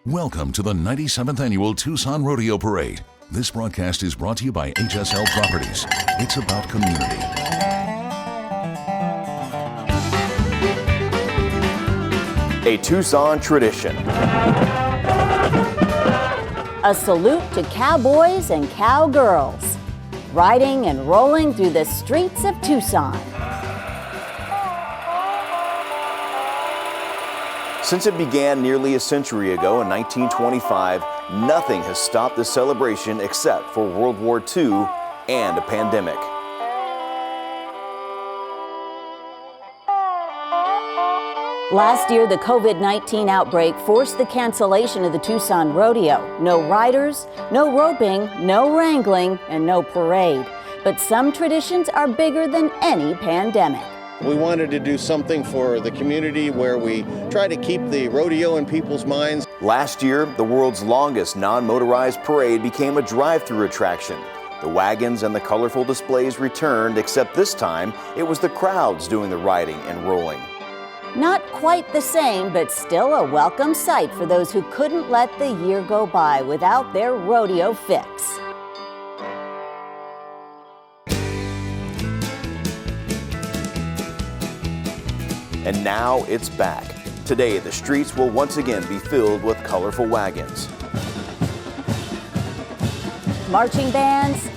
Welcome to the 97th Annual Tucson Rodeo Parade. This broadcast is brought to you by Hsl Properties. It's about community. A Tucson tradition. A salute to cowboys and cowgirls, riding and rolling through the streets of Tucson. Since it began nearly a century ago in 1925, nothing has stopped this celebration except for World War II and a pandemic. Last year, the COVID-19 outbreak forced the cancellation of the Tucson Rodeo. No riders, no roping, no wrangling, and no parade. But some traditions are bigger than any pandemic. We wanted to do something for the community where we try to keep the rodeo in people's minds. Last year, the world's longest non-motorized parade became a drive-through attraction. The wagons and the colorful displays returned, except this time it was the crowds doing the riding and rolling. Not quite the same, but still a welcome sight for those who couldn't let the year go by without their rodeo fix. And now it's back. Today, the streets will once again be filled with colorful wagons. Marching bands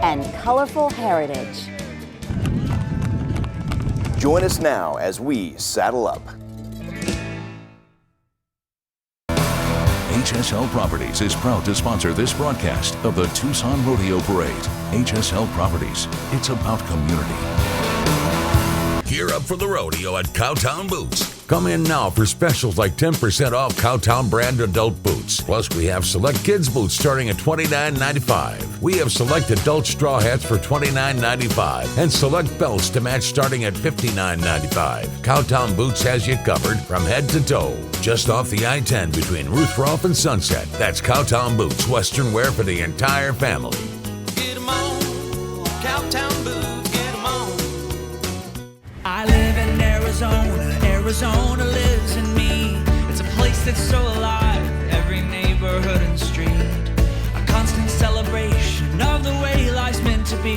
and colorful heritage. Join us now as we saddle up. Hsl Properties is proud to sponsor this broadcast of the Tucson Rodeo Parade. Hsl Properties, it's about community. Gear up for the rodeo at Cowtown Boots. Come in now for specials like 10% off Cowtown brand adult boots. Plus, we have select kids boots starting at $29.95. We have select adult straw hats for $29.95 and select belts to match starting at $59.95. Cowtown Boots has you covered from head to toe. Just off the I-10 between Ruthroff and Sunset. That's Cowtown Boots, Western wear for the entire family. Get 'em on, Cowtown Boots, get 'em on. I live in Arizona, Arizona lives in me. It's a place that's so alive, every neighborhood and street. A constant celebration of the way life's meant to be.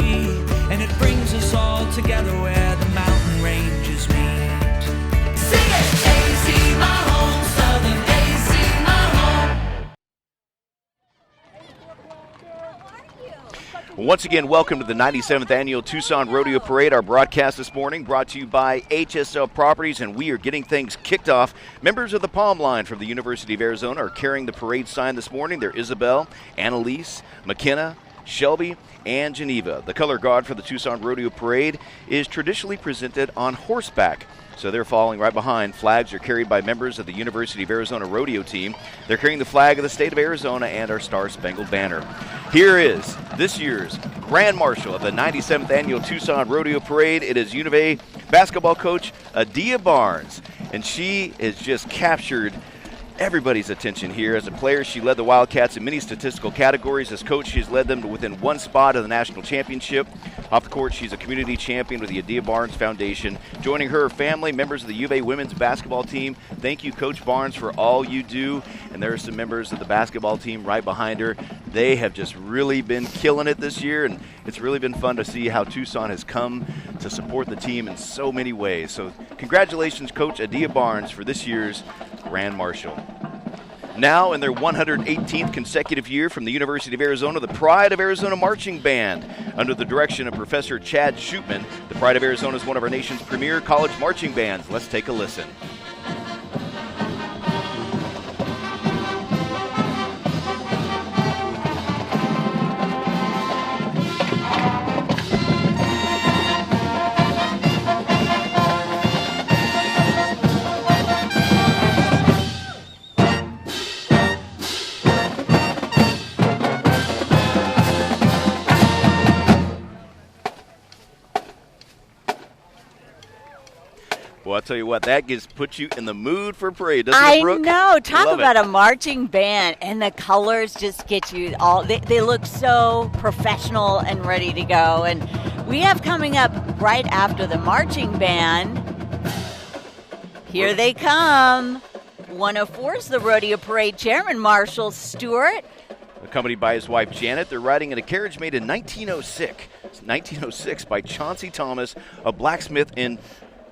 And it brings us all together where the mountain ranges meet. Sing it! AC, my home, Southern AC, my home. Once again, welcome to the 97th Annual Tucson Rodeo Parade. Our broadcast this morning brought to you by Hsl Properties, and we are getting things kicked off. Members of the Palm Line from the University of Arizona are carrying the parade sign this morning. They're Isabel, Annalise, McKenna, Shelby, and Geneva. The color guard for the Tucson Rodeo Parade is traditionally presented on horseback. So they're following right behind. Flags are carried by members of the University of Arizona rodeo team. They're carrying the flag of the state of Arizona and our Star-Spangled Banner. Here is this year's Grand Marshal of the 97th Annual Tucson Rodeo Parade. It is U of A basketball coach Adia Barnes, and she has just captured everybody's attention here. As a player, she led the Wildcats in many statistical categories. As coach, she's led them to within one spot of the national championship. Off the court, she's a community champion with the Adia Barnes Foundation. Joining her family, members of the U of A women's basketball team. Thank you, Coach Barnes, for all you do. And there are some members of the basketball team right behind her. They have just really been killing it this year, and it's really been fun to see how Tucson has come to support the team in so many ways. So congratulations, Coach Adia Barnes, for this year's Grand Marshal. Now, in their 118th consecutive year, from the University of Arizona, the Pride of Arizona Marching Band. Under the direction of Professor Chad Shootman, the Pride of Arizona is one of our nation's premier college marching bands. Let's take a listen. Well, I'll tell you what, that puts you in the mood for parade, doesn't it, Brooke? I know. Talk Love about it. a marching band, and the colors just get you all. They look so professional and ready to go. And we have coming up right after the marching band, Here they come. 104 is the rodeo parade chairman, Marshall Stewart. Accompanied by his wife, Janet, they're riding in a carriage made in 1906 by Chauncey Thomas, a blacksmith in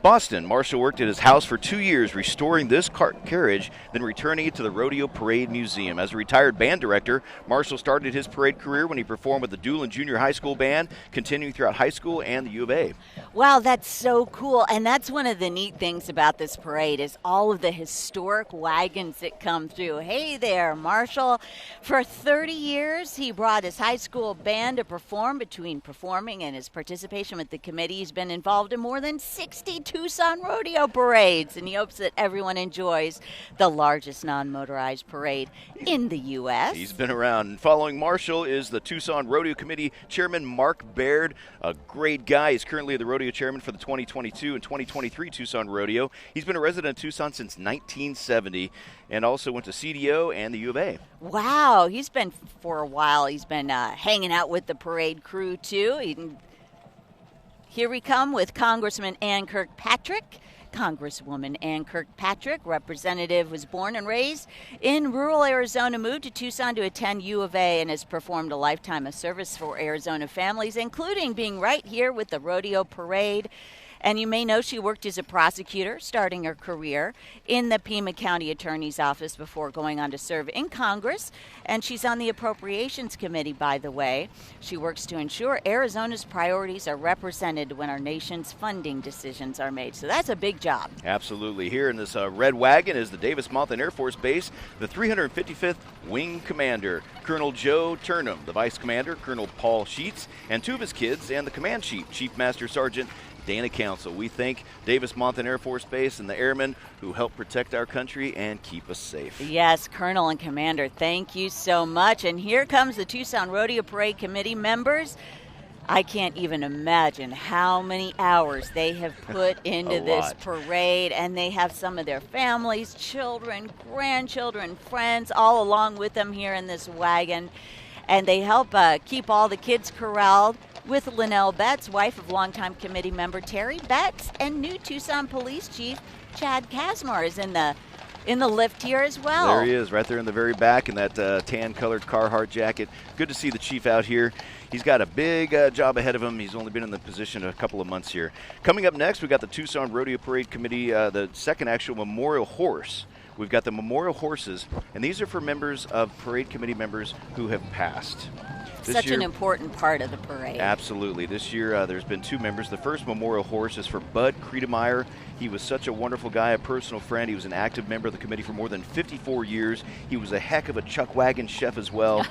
Boston. Marshall worked at his house for 2 years restoring this carriage, then returning it to the Rodeo Parade Museum. As a retired band director, Marshall started his parade career when he performed with the Doolin Junior High School Band, continuing throughout high school and the U of A. Wow, that's so cool. And that's one of the neat things about this parade is all of the historic wagons that come through. Hey there, Marshall. For 30 years, he brought his high school band to perform. Between performing and his participation with the committee, he's been involved in more than 60 Tucson Rodeo parades, and he hopes that everyone enjoys the largest non-motorized parade in the U.S. He's been around. Following Marshall is the Tucson Rodeo Committee Chairman Mark Baird, a great guy. He's currently the rodeo chairman for the 2022 and 2023 Tucson Rodeo. He's been a resident of Tucson since 1970 and also went to CDO and the U of A. Wow, he's been for a while. He's been hanging out with the parade crew, too. Here we come with Congressman Ann Kirkpatrick. Congresswoman Ann Kirkpatrick, representative, was born and raised in rural Arizona, moved to Tucson to attend U of A, and has performed a lifetime of service for Arizona families, including being right here with the rodeo parade. And you may know she worked as a prosecutor, starting her career in the Pima County Attorney's Office before going on to serve in Congress. And she's on the Appropriations Committee, by the way. She works to ensure Arizona's priorities are represented when our nation's funding decisions are made. So that's a big job. Absolutely. Here in this red wagon is the Davis-Monthan Air Force Base, the 355th Wing Commander, Colonel Joe Turnham, the Vice Commander, Colonel Paul Sheets, and two of his kids, and the Command Chief, Chief Master Sergeant Dana Council. We thank Davis-Monthan Air Force Base and the airmen who help protect our country and keep us safe. Yes, Colonel and Commander, thank you so much. And here comes the Tucson Rodeo Parade Committee members. I can't even imagine how many hours they have put into this parade, and they have some of their families, children, grandchildren, friends all along with them here in this wagon. And they help keep all the kids corralled with Linnell Betts, wife of longtime committee member Terry Betts, and new Tucson Police Chief Chad Casmar is in the lift here as well. There he is, right there in the very back in that tan-colored Carhartt jacket. Good to see the chief out here. He's got a big job ahead of him. He's only been in the position a couple of months here. Coming up next, we got the Tucson Rodeo Parade Committee, the second actual memorial horse. We've got the memorial horses, and these are for members of parade committee members who have passed. Such an important part of the parade. Absolutely. This year there's been two members. The first memorial horse is for Bud Krietemeyer. He was such a wonderful guy, a personal friend. He was an active member of the committee for more than 54 years. He was a heck of a chuck wagon chef as well.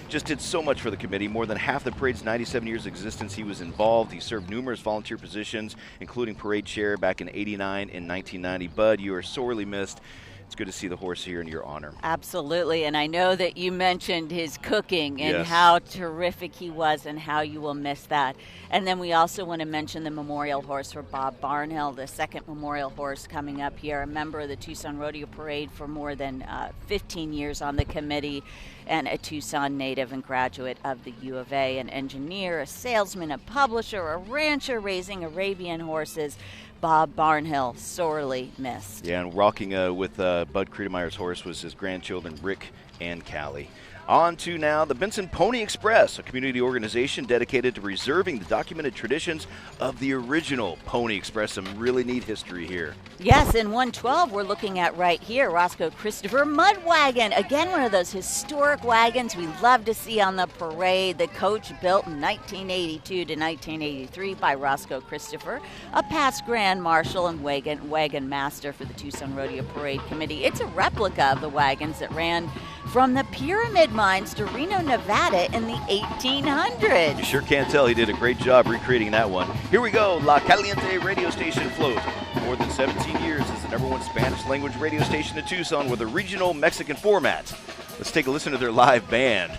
Just did so much for the committee. More than half the parade's 97 years existence, he was involved. He served numerous volunteer positions, including parade chair back in '89 and 1990. Bud, you are sorely missed. It's good to see the horse here in your honor. Absolutely, and I know that you mentioned his cooking and Yes. how terrific he was and how you will miss that. And then we also want to mention the memorial horse for Bob Barnhill, the second memorial horse coming up here, a member of the Tucson Rodeo Parade for more than 15 years on the committee, and a Tucson native and graduate of the U of A, an engineer, a salesman, a publisher, a rancher raising Arabian horses. Bob Barnhill, sorely missed. Yeah, and rocking with Bud Krietemeyer's horse was his grandchildren, Rick and Callie. On to now the Benson Pony Express, a community organization dedicated to preserving the documented traditions of the original Pony Express. Some really neat history here. Yes, in 112 we're looking at right here, Roscoe Christopher Mud Wagon. Again, one of those historic wagons we love to see on the parade. The coach built in 1982 to 1983 by Roscoe Christopher, a past Grand Marshal and wagon master for the Tucson Rodeo Parade Committee. It's a replica of the wagons that ran from the Pyramid Mines to Reno, Nevada in the 1800s. You sure can't tell. He did a great job recreating that one. Here we go. La Caliente radio station float. More than 17 years as the #1 Spanish language radio station in Tucson with a regional Mexican format. Let's take a listen to their live band.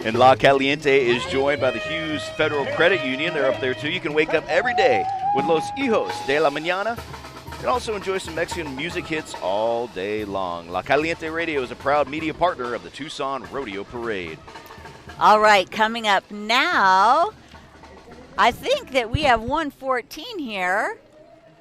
And La Caliente is joined by the Hughes Federal Credit Union. They're up there too. You can wake up every day with Los Hijos de la Mañana And also enjoy some Mexican music hits all day long. La Caliente Radio is a proud media partner of the Tucson Rodeo Parade. All right, coming up now, I think that we have 114 here.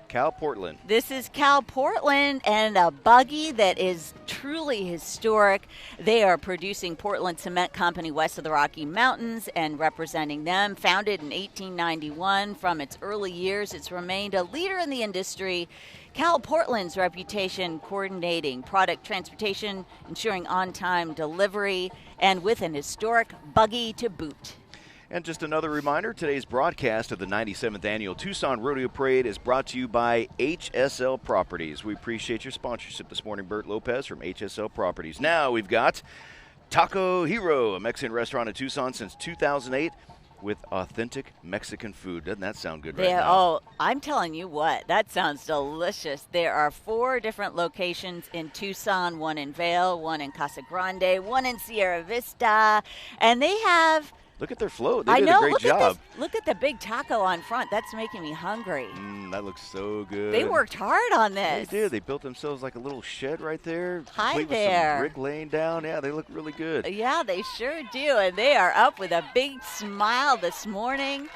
Cal Portland. This is Cal Portland and a buggy that is truly historic. They are producing Portland Cement Company west of the Rocky Mountains and representing them. Founded in 1891, from its early years, it's remained a leader in the industry. Cal Portland's reputation coordinating product transportation, ensuring on-time delivery, and with an historic buggy to boot. And just another reminder, today's broadcast of the 97th Annual Tucson Rodeo Parade is brought to you by Hsl Properties. We appreciate your sponsorship this morning, Bert Lopez from Hsl Properties. Now we've got Taco Hero, a Mexican restaurant in Tucson since 2008 with authentic Mexican food. Doesn't that sound good right now? Oh, I'm telling you what, that sounds delicious. There are 4 different locations in Tucson, one in Vail, one in Casa Grande, one in Sierra Vista, and they have... Look at their float. They did a great job. Look at the big taco on front. That's making me hungry. That looks so good. They worked hard on this. They did. They built themselves like a little shed right there. Hi complete there. With some brick laying down. Yeah, they look really good. Yeah, they sure do. And they are up with a big smile this morning.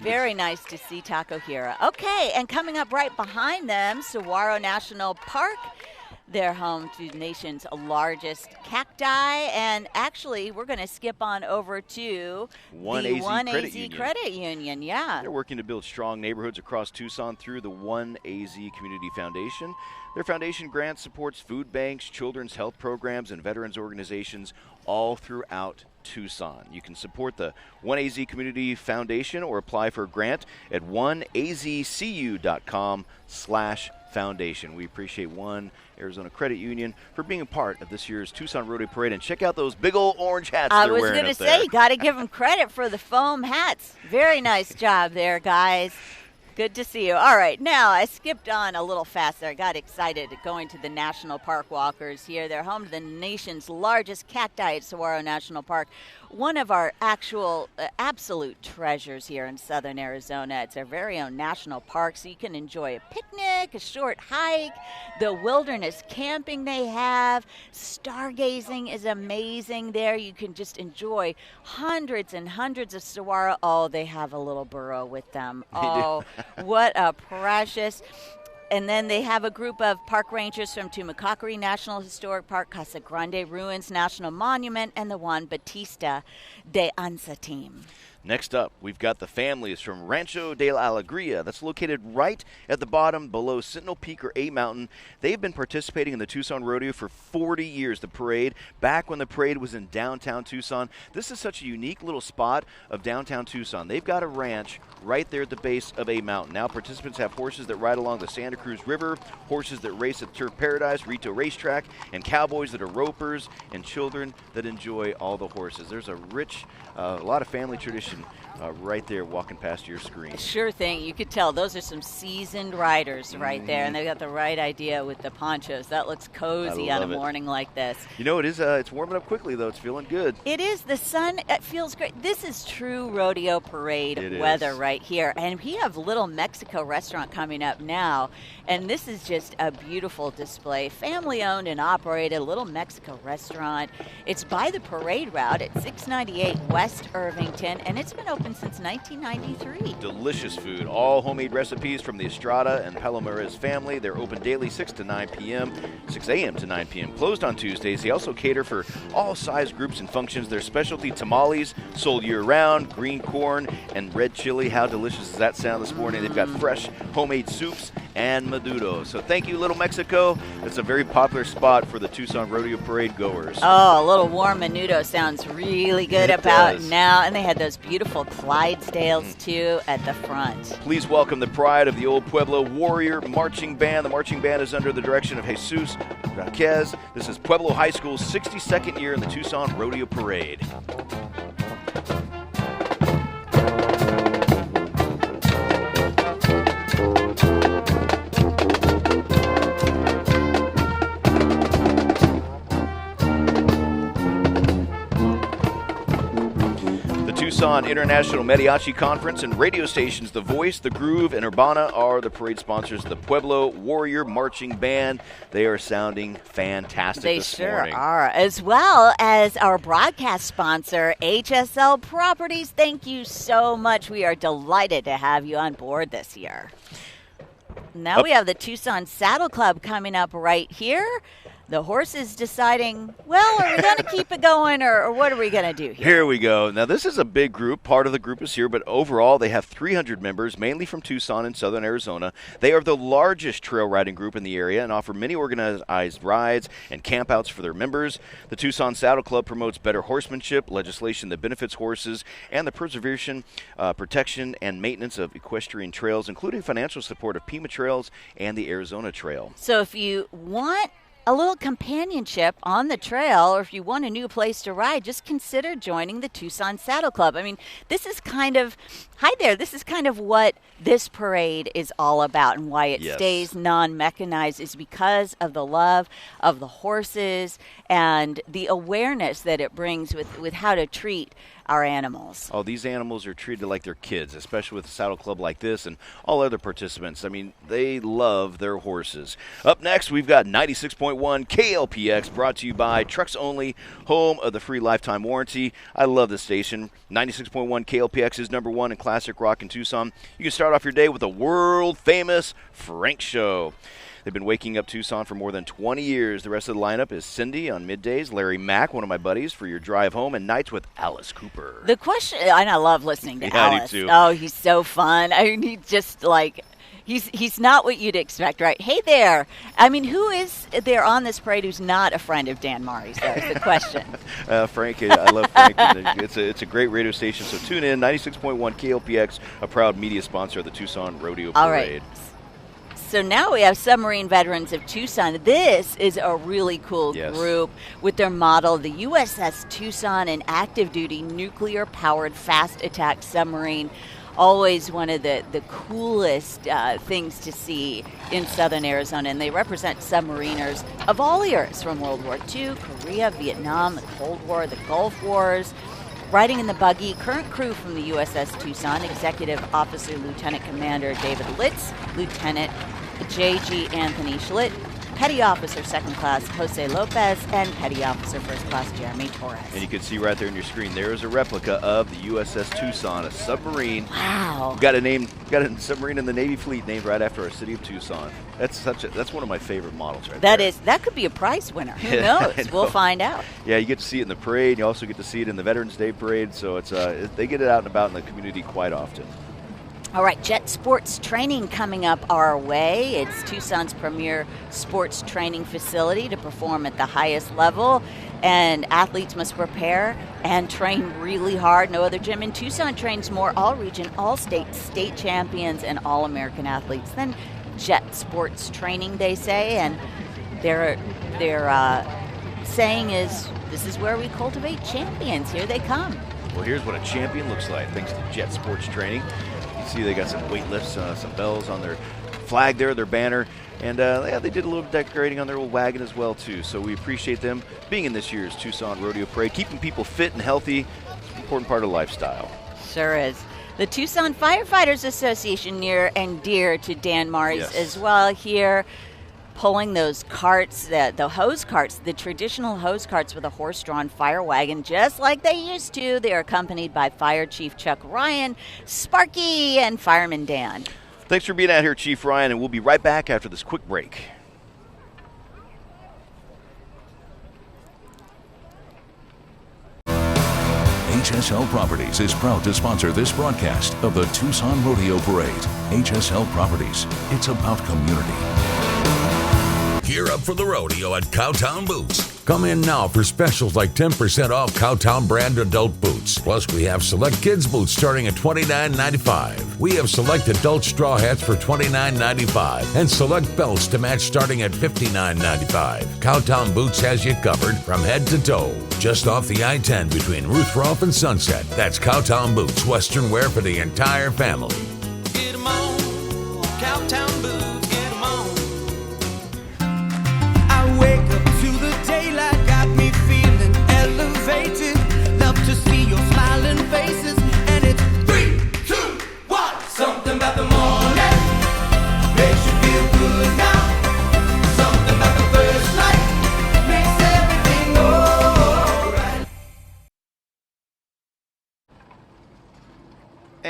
Very nice to see Taco Hero. Okay, and coming up right behind them, Saguaro National Park. They're home to the nation's largest cacti, and actually, we're going to skip on over to the 1AZ Credit Union. Yeah. They're working to build strong neighborhoods across Tucson through the 1AZ Community Foundation. Their foundation grant supports food banks, children's health programs, and veterans organizations all throughout Tucson. You can support the 1AZ Community Foundation or apply for a grant at 1azcu.com/foundation. We appreciate One Arizona Credit Union for being a part of this year's Tucson Rodeo Parade. And check out those big old orange hats they're wearing up there. I was going to say, got to give them credit for the foam hats. Very nice job there, guys. Good to see you. All right, now I skipped on a little faster. I got excited going to the National Park Walkers here. They're home to the nation's largest cacti at Saguaro National Park. One of our actual absolute treasures here in southern Arizona. It's our very own national park, so you can enjoy a picnic, a short hike, the wilderness camping they have. Stargazing is amazing there. You can just enjoy hundreds and hundreds of saguaro. Oh, they have a little burro with them. Oh, what a precious. And then they have a group of park rangers from Tumacacori National Historic Park, Casa Grande Ruins National Monument, and the Juan Bautista de Anza team. Next up, we've got the families from Rancho Del Alegria. That's located right at the bottom below Sentinel Peak or A Mountain. They've been participating in the Tucson Rodeo for 40 years, the parade, back when the parade was in downtown Tucson. This is such a unique little spot of downtown Tucson. They've got a ranch right there at the base of A Mountain. Now participants have horses that ride along the Santa Cruz River, horses that race at Turf Paradise, Rito Racetrack, and cowboys that are ropers, and children that enjoy all the horses. There's a rich, a lot of family tradition right there walking past your screen. Sure thing. You could tell those are some seasoned riders right there, and they've got the right idea with the ponchos. That looks cozy on a morning like this. You know, it is. It's warming up quickly, though. It's feeling good. It is. The sun, it feels great. This is true rodeo parade weather right here. And we have Little Mexico restaurant coming up now, and this is just a beautiful display. Family-owned and operated Little Mexico restaurant. It's by the parade route at 698 West Irvington, and it's been open since 1993. Delicious food, all homemade recipes from the Estrada and Palomares family. They're open daily 6 to 9 p.m., 6 a.m. to 9 p.m. Closed on Tuesdays. They also cater for all size groups and functions. Their specialty tamales sold year-round, green corn, and red chili. How delicious does that sound this morning? They've got fresh homemade soups and menudo. So thank you, Little Mexico. It's a very popular spot for the Tucson Rodeo Parade goers. Oh, a little warm menudo sounds really good now. And they had those beautiful Clydesdales, too, at the front. Please welcome the pride of the old Pueblo Warrior Marching Band. The marching band is under the direction of Hsl Properties. This is Pueblo High School's 62nd year in the Tucson Rodeo Parade. Tucson International Mariachi Conference and radio stations The Voice, The Groove, and Urbana are the parade sponsors of the Pueblo Warrior Marching Band. They are sounding fantastic this morning. They sure are, as well as our broadcast sponsor, Hsl Properties. Thank you so much. We are delighted to have you on board this year. Now we have the Tucson Saddle Club coming up right here. The horses deciding, well, are we going to keep it going or what are we going to do here? Here we go. Now, this is a big group. Part of the group is here, but overall, they have 300 members, mainly from Tucson and southern Arizona. They are the largest trail riding group in the area and offer many organized rides and campouts for their members. The Tucson Saddle Club promotes better horsemanship, legislation that benefits horses, and the preservation, protection, and maintenance of equestrian trails, including financial support of Pima Trails and the Arizona Trail. So if you want a little companionship on the trail, or if you want a new place to ride, just consider joining the Tucson Saddle Club. I mean, this is kind of, hi there, this is kind of what this parade is all about, and why it stays non-mechanized is because of the love of the horses and the awareness that it brings with how to treat our animals. Oh, these animals are treated like they're kids, especially with a saddle club like this and all other participants. I mean, they love their horses. Up next, we've got 96.1 KLPX, brought to you by Trucks Only, home of the free lifetime warranty. I love this station. 96.1 KLPX is number one in classic rock in Tucson. You can start off your day with a world-famous Frank Show. They've been waking up Tucson for more than 20 years. The rest of the lineup is Cindy on middays, Larry Mack, one of my buddies, for your drive home, and nights with Alice Cooper. The question, and I love listening to Alice. I do too. Oh, he's so fun. I mean, he's just like, he's not what you'd expect, right? Hey there. I mean, who is there on this parade who's not a friend of Dan Mari's? That's the question. Frank, I love Frank. It's a great radio station, so tune in. 96.1 KLPX, a proud media sponsor of the Tucson Rodeo Parade. All right. So now we have Submarine Veterans of Tucson. This is a really cool group with their model, the USS Tucson, an active-duty nuclear-powered fast-attack submarine. Always one of the coolest things to see in southern Arizona. And they represent submariners of all eras, from World War II, Korea, Vietnam, the Cold War, the Gulf Wars. Riding in the buggy, current crew from the USS Tucson, Executive Officer Lieutenant Commander David Litz, Lieutenant J.G. Anthony Schlitt, Petty Officer Second Class Jose Lopez, and Petty Officer First Class Jeremy Torres. And you can see right there on your screen, there is a replica of the USS Tucson, a submarine. Wow. Got a submarine in the Navy fleet named right after our city of Tucson. That's one of my favorite models right there. That could be a prize winner. Who knows? We'll find out. Yeah, you get to see it in the parade. You also get to see it in the Veterans Day parade. So it's they get it out and about in the community quite often. All right, Jet Sports Training coming up our way. It's Tucson's premier sports training facility to perform at the highest level, and athletes must prepare and train really hard. No other gym in Tucson trains more all-region, all-state, state champions, and all-American athletes than Jet Sports Training, they say, and their saying is, this is where we cultivate champions. Here they come. Well, here's what a champion looks like, thanks to Jet Sports Training. You see they got some weight lifts, some bells on their flag there, their banner, and they did a little decorating on their old wagon as well, too. So we appreciate them being in this year's Tucson Rodeo Parade, keeping people fit and healthy. It's an important part of lifestyle. Sure is. The Tucson Firefighters Association, near and dear to Dan Mari's as well, here pulling those carts, the hose carts, the traditional hose carts with a horse-drawn fire wagon, just like they used to. They are accompanied by Fire Chief Chuck Ryan, Sparky, and Fireman Dan. Thanks for being out here, Chief Ryan, and we'll be right back after this quick break. Hsl Properties is proud to sponsor this broadcast of the Tucson Rodeo Parade. Hsl Properties, it's about community. Gear up for the rodeo at Cowtown Boots. Come in now for specials like 10% off Cowtown brand adult boots. Plus, we have select kids boots starting at $29.95. We have select adult straw hats for $29.95 and select belts to match starting at $59.95. Cowtown Boots has you covered from head to toe. Just off the I-10 between Ruthroff and Sunset. That's Cowtown Boots, Western wear for the entire family. Get 'em on, Cowtown Boots, get 'em on. I wake up to the daylight, got me feeling elevated. Love to see your smiling faces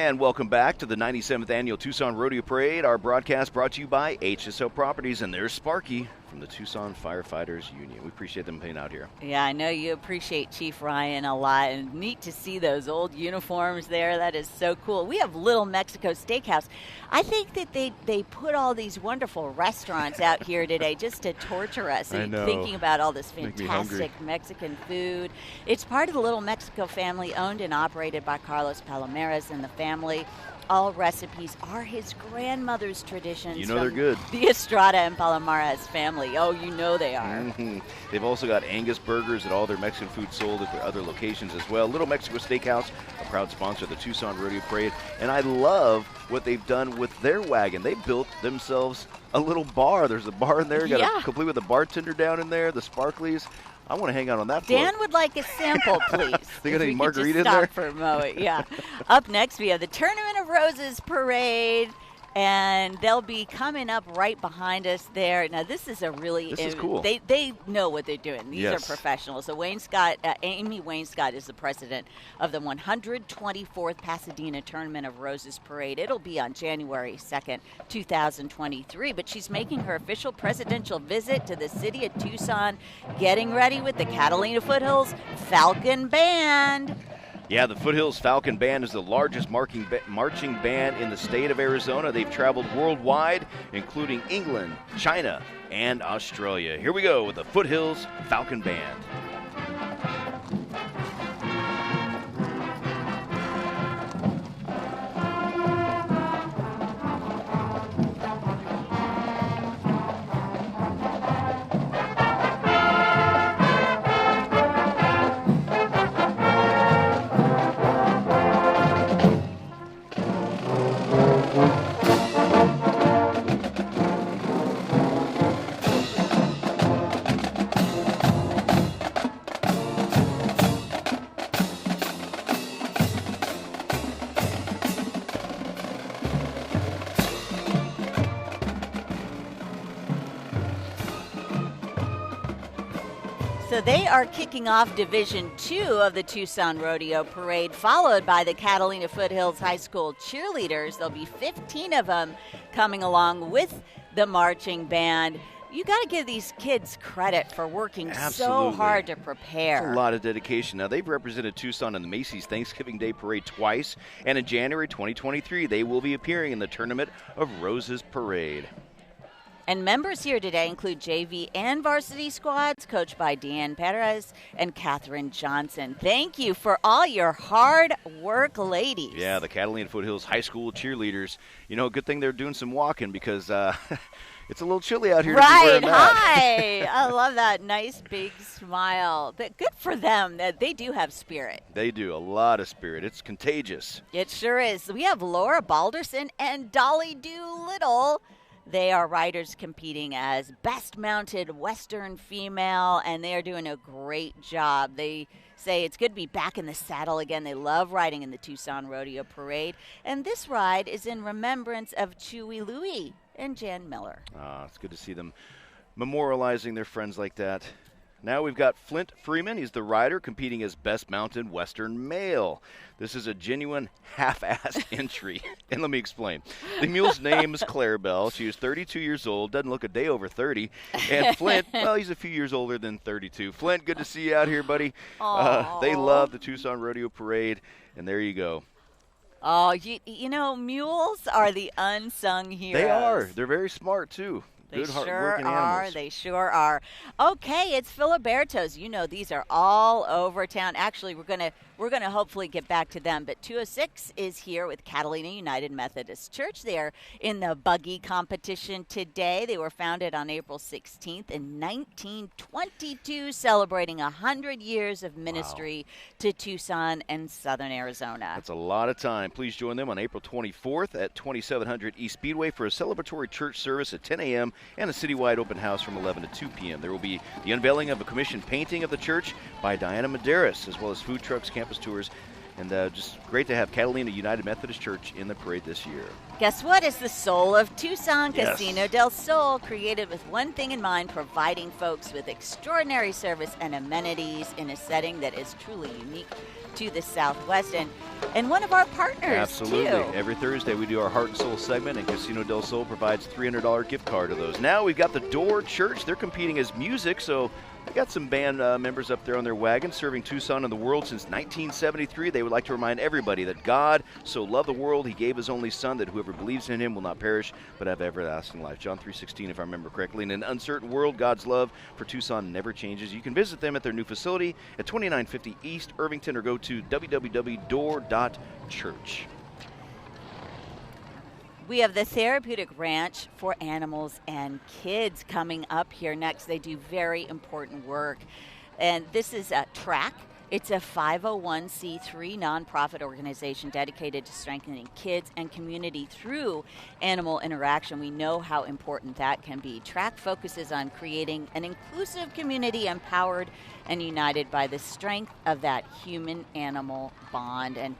And welcome back to the 97th Annual Tucson Rodeo Parade. Our broadcast brought to you by Hsl Properties, and there's Sparky from the Tucson Firefighters Union. We appreciate them being out here. Yeah, I know you appreciate Chief Ryan a lot, and neat to see those old uniforms there. That is so cool. We have Little Mexico Steakhouse. I think that they put all these wonderful restaurants out here today just to torture us and thinking about all this fantastic Mexican food. It's part of the Little Mexico family, owned and operated by Carlos Palomares and the family. All recipes are his grandmother's traditions. You know they're good. The Estrada and Palomares family. Oh, you know they are. Mm-hmm. They've also got Angus burgers and all their Mexican food sold at their other locations as well. Little Mexico Steakhouse, a proud sponsor of the Tucson Rodeo Parade. And I love what they've done with their wagon. They built themselves a little bar. There's a bar in there, complete with a bartender down in there, the sparklies. I want to hang out on that floor. Dan would like a sample, please. They got any margarita in there? there? For a moment, yeah. Up next, we have the Tournament of Roses Parade, and they'll be coming up right behind us there. Now, this is This is cool. They know what they're doing. These Yes. are professionals. So Amy Wainscott is the president of the 124th Pasadena Tournament of Roses Parade. It'll be on January 2nd, 2023. But she's making her official presidential visit to the city of Tucson, getting ready with the Catalina Foothills Falcon Band. Yeah, the Foothills Falcon Band is the largest marching band in the state of Arizona. They've traveled worldwide, including England, China, and Australia. Here we go with the Foothills Falcon Band. So they are kicking off Division 2 of the Tucson Rodeo Parade, followed by the Catalina Foothills High School Cheerleaders. There'll be 15 of them coming along with the marching band. You got to give these kids credit for working so hard to prepare. It's a lot of dedication. Now, they've represented Tucson in the Macy's Thanksgiving Day Parade twice, and in January 2023, they will be appearing in the Tournament of Roses Parade. And members here today include JV and varsity squads, coached by Deanne Perez and Katherine Johnson. Thank you for all your hard work, ladies. Yeah, the Catalina Foothills High School Cheerleaders. You know, good thing they're doing some walking because it's a little chilly out here. Right, hi. I love that nice big smile. But good for them. They do have spirit. They do, a lot of spirit. It's contagious. It sure is. We have Laura Balderson and Dolly Doolittle. They are riders competing as Best Mounted Western Female, and they are doing a great job. They say it's good to be back in the saddle again. They love riding in the Tucson Rodeo Parade. And this ride is in remembrance of Chewy Louie and Jan Miller. It's good to see them memorializing their friends like that. Now we've got Flint Freeman. He's the rider competing as Best Mounted Western Male. This is a genuine half-assed entry. And let me explain. The mule's name is Clarabelle. She is 32 years old, doesn't look a day over 30. And Flint, well, he's a few years older than 32. Flint, good to see you out here, buddy. They love the Tucson Rodeo Parade, and there you go. Oh, you know, mules are the unsung heroes. They are. They're very smart, too. They Good, sure hard-working are. animals. They sure are. Okay, it's Filiberto's. You know, these are all over town. Actually, we're gonna hopefully get back to them. But 206 is here with Catalina United Methodist Church. They are in the buggy competition today. They were founded on April 16th in 1922, celebrating 100 years of ministry to Tucson and Southern Arizona. That's a lot of time. Please join them on April 24th at 2700 East Speedway for a celebratory church service at 10 a.m. and a citywide open house from 11 to 2 p.m. There will be the unveiling of a commissioned painting of the church by Diana Medeiros, as well as food trucks, campus tours, and just great to have Catalina United Methodist Church in the parade this year. Guess what? It's the soul of Tucson, Yes. Casino del Sol, created with one thing in mind, providing folks with extraordinary service and amenities in a setting that is truly unique to the Southwest, and one of our partners, Absolutely. too. Every Thursday we do our Heart and Soul segment, and Casino del Sol provides $300 gift card to those. Now we've got the Door Church. They're competing as music, so we got some band members up there on their wagon serving Tucson and the world since 1973. They would like to remind everybody that God so loved the world, he gave his only son, that whoever believes in him will not perish but have everlasting life. John 3:16, if I remember correctly. In an uncertain world, God's love for Tucson never changes. You can visit them at their new facility at 2950 East Irvington, or go to www.door.church. We have the Therapeutic Ranch for Animals and Kids coming up here next. They do very important work. And this is a TRACK. It's a 501c3 nonprofit organization dedicated to strengthening kids and community through animal interaction. We know how important that can be. TRACK focuses on creating an inclusive community empowered and united by the strength of that human-animal bond. And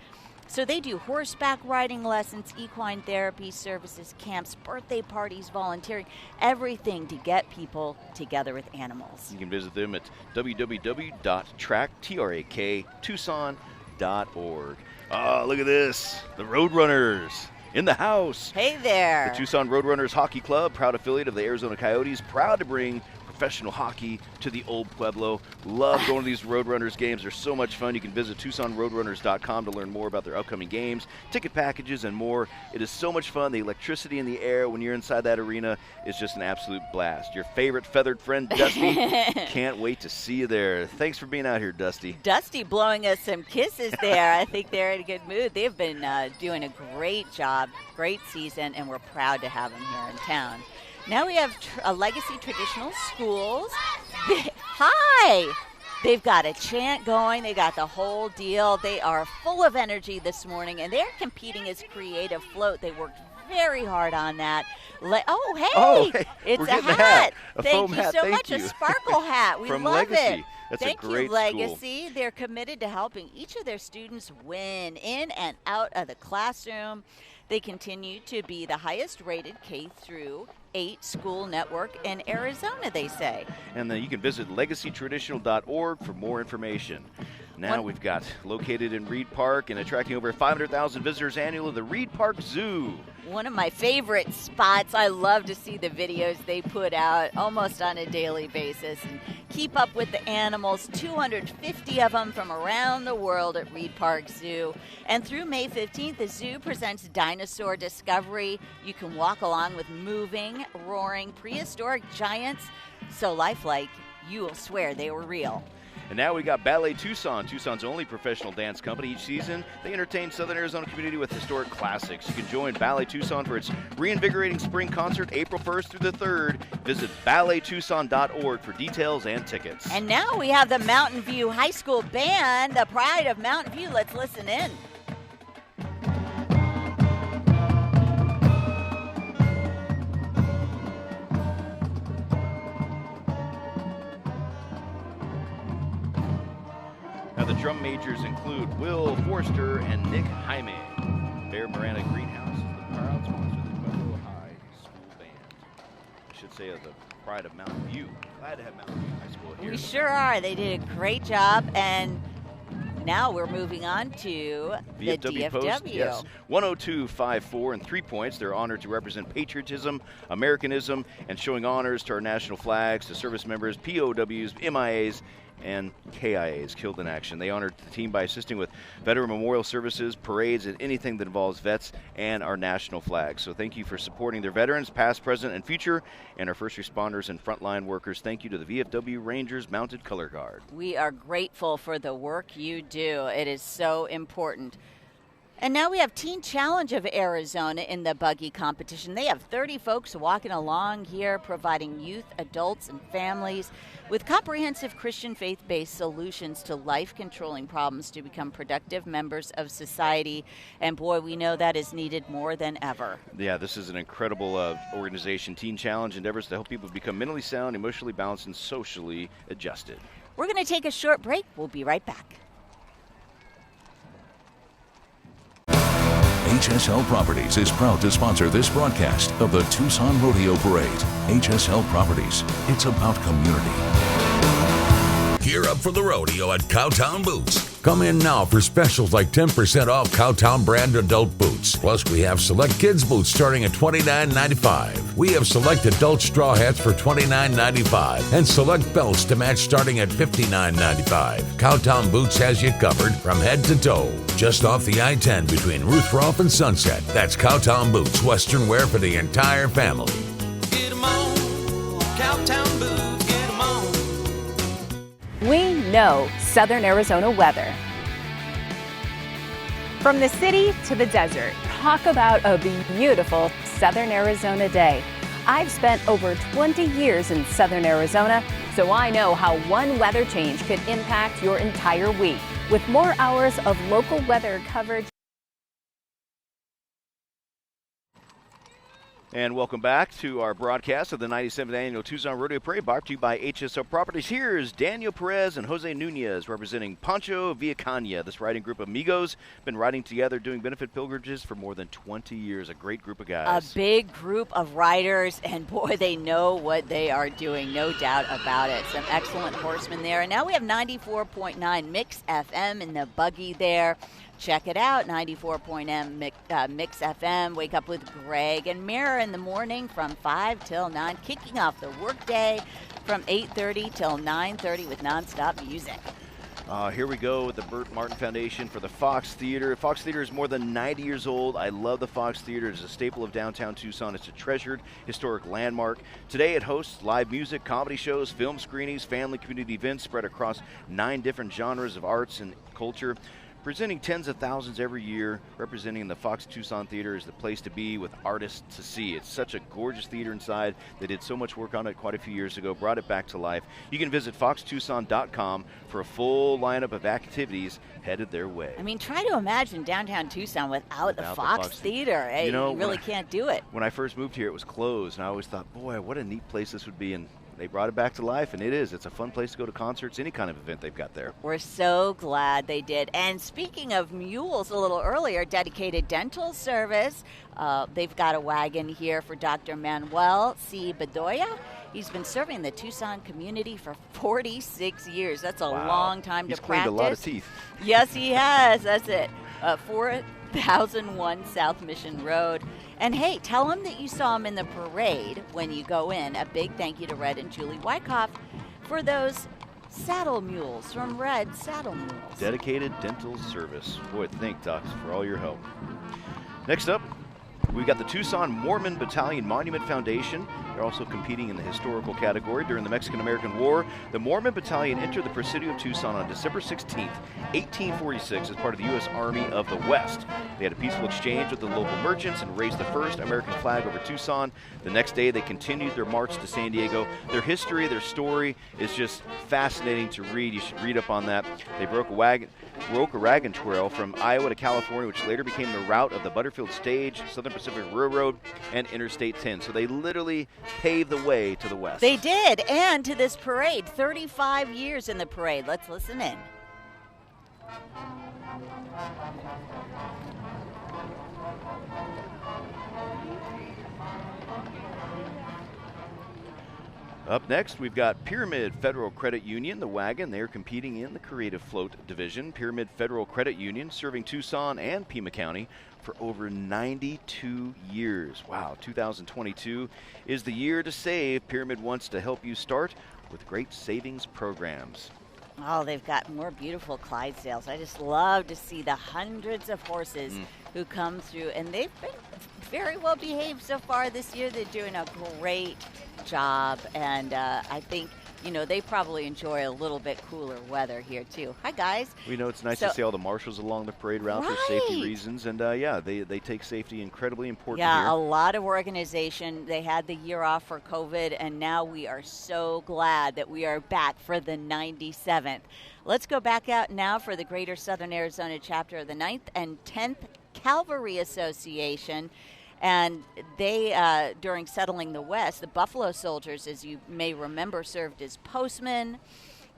so they do horseback riding lessons, equine therapy services, camps, birthday parties, volunteering, everything to get people together with animals. You can visit them at www.tracktucson.org. Oh, look at this. The Roadrunners in the house. Hey there. The Tucson Roadrunners Hockey Club, proud affiliate of the Arizona Coyotes, proud to bring professional hockey to the old Pueblo. Love going to these Roadrunners games. They're so much fun. You can visit TucsonRoadrunners.com to learn more about their upcoming games, ticket packages, and more. It is so much fun. The electricity in the air when you're inside that arena is just an absolute blast. Your favorite feathered friend, Dusty, can't wait to see you there. Thanks for being out here, Dusty. Dusty blowing us some kisses there. I think they're in a good mood. They've been doing a great job, great season, and we're proud to have them here in town. Now we have a Legacy Traditional Schools. Hi! They've got a chant going. They got the whole deal. They are full of energy this morning, and they're competing as Creative Float. They worked very hard on that. Hey! It's a hat. Thank you so much. A sparkle hat. We From love Legacy. it. That's Thank a great you, Legacy. They're committed to helping each of their students win in and out of the classroom. They continue to be the highest-rated K-8 school network in Arizona, they say. And then you can visit legacytraditional.org for more information. Now we've got, located in Reed Park and attracting over 500,000 visitors annually, the Reed Park Zoo. One of my favorite spots. I love to see the videos they put out almost on a daily basis and keep up with the animals. 250 of them from around the world at Reed Park Zoo. And through May 15th, the zoo presents Dinosaur Discovery. You can walk along with moving, roaring, prehistoric giants so lifelike you will swear they were real. And now we got Ballet Tucson, Tucson's only professional dance company. Each season, they entertain Southern Arizona community with historic classics. You can join Ballet Tucson for its reinvigorating spring concert, April 1st through the 3rd. Visit ballettucson.org for details and tickets. And now we have the Mountain View High School Band, the pride of Mountain View. Let's listen in. Now the drum majors include Will Forster and Nick Jaime. Baird Miranda Greenhouse is the proud sponsor of the Pueblo High School Band. I should say of the pride of Mountain View. Glad to have Mountain View High School here. We sure are. They did a great job, and now we're moving on to the DFW. Post, yes. 102.54 and 3 points. They're honored to represent patriotism, Americanism, and showing honors to our national flags, to service members, POWs, MIAs, and KIAs killed in action. They honored the team by assisting with veteran memorial services, parades, and anything that involves vets and our national flag. So thank you for supporting their veterans, past, present, and future, and our first responders and frontline workers. Thank you to the VFW Rangers Mounted Color Guard. We are grateful for the work you do. It is so important. And now we have Teen Challenge of Arizona in the buggy competition. They have 30 folks walking along here, providing youth, adults, and families with comprehensive Christian faith-based solutions to life-controlling problems to become productive members of society. And boy, we know that is needed more than ever. Yeah, this is an incredible organization. Teen Challenge endeavors to help people become mentally sound, emotionally balanced, and socially adjusted. We're going to take a short break. We'll be right back. Hsl Properties is proud to sponsor this broadcast of the Tucson Rodeo Parade. Hsl Properties, it's about community. Gear up for the rodeo at Cowtown Boots. Come in now for specials like 10% off Cowtown brand adult boots. Plus, we have select kids boots starting at $29.95. We have select adult straw hats for $29.95 and select belts to match starting at $59.95. Cowtown Boots has you covered from head to toe. Just off the I-10 between Ruth Rolfe and Sunset. That's Cowtown Boots, Western wear for the entire family. Get 'em on, Cowtown Boots, get 'em on. We know Southern Arizona weather. From the city to the desert, talk about a beautiful Southern Arizona day. I've spent over 20 years in Southern Arizona, so I know how one weather change could impact your entire week. With more hours of local weather coverage. And welcome back to our broadcast of the 97th Annual Tucson Rodeo Parade, brought to you by Hsl Properties. Here's Daniel Perez and Jose Nunez representing Pancho Villacana. This riding group of amigos been riding together doing benefit pilgrimages for more than 20 years. A great group of guys. A big group of riders, and boy, they know what they are doing, no doubt about it. Some excellent horsemen there. And now we have 94.9 Mix FM in the buggy there. Check it out, 94.9 Mix FM. Wake up with Greg and Mira in the morning from 5 till 9, kicking off the workday from 8:30 till 9:30 with nonstop music. Here we go with the Burt Martin Foundation for the Fox Theater. Fox Theater is more than 90 years old. I love the Fox Theater. It's a staple of downtown Tucson. It's a treasured historic landmark. Today it hosts live music, comedy shows, film screenings, family community events spread across 9 different genres of arts and culture. Presenting tens of thousands every year, representing the Fox Tucson Theater is the place to be with artists to see. It's such a gorgeous theater inside. They did so much work on it quite a few years ago, brought it back to life. You can visit foxtucson.com for a full lineup of activities headed their way. I mean, try to imagine downtown Tucson without the Fox Theater. You really can't do it. When I first moved here, it was closed, and I always thought, boy, what a neat place this would be. And they brought it back to life, and it is. It's a fun place to go to concerts, any kind of event they've got there. We're so glad they did. And speaking of mules, a little earlier, dedicated dental service. They've got a wagon here for Dr. Manuel C. Bedoya. He's been serving the Tucson community for 46 years. That's a long time to practice. He's cleaned a lot of teeth. Yes, he has. That's it. 4001 South Mission Road. And hey, tell him that you saw him in the parade when you go in. A big thank you to Red and Julie Wyckoff for those saddle mules from Red Saddle Mules. Dedicated dental service. Boy, thank docs for all your help. Next up, we've got the Tucson Mormon Battalion Monument Foundation. They're also competing in the historical category. During the Mexican-American War, the Mormon Battalion entered the Presidio of Tucson on December 16, 1846, as part of the U.S. Army of the West. They had a peaceful exchange with the local merchants and raised the first American flag over Tucson. The next day, they continued their march to San Diego. Their history, their story is just fascinating to read. You should read up on that. They broke a wagon trail from Iowa to California, which later became the route of the Butterfield Stage, Southern Pacific Railroad, and Interstate 10. So they literally paved the way to the west. They did, and to this parade. 35 years in the parade. Let's listen in. Up next, we've got Pyramid Federal Credit Union, the wagon. They're competing in the Creative Float division. Pyramid Federal Credit Union serving Tucson and Pima County for over 92 years. Wow, 2022 is the year to save. Pyramid wants to help you start with great savings programs. Oh, they've got more beautiful Clydesdales. I just love to see the hundreds of horses who come through, and they've been very well behaved so far this year. They're doing a great job, and I think, they probably enjoy a little bit cooler weather here, too. Hi, guys. We know it's nice to see all the marshals along the parade route for safety reasons, and they take safety incredibly important here. Yeah, a lot of organization. They had the year off for COVID, and now we are so glad that we are back for the 97th. Let's go back out now for the Greater Southern Arizona chapter of the 9th and 10th Cavalry Association. And they, during settling the West, the Buffalo Soldiers, as you may remember, served as postmen,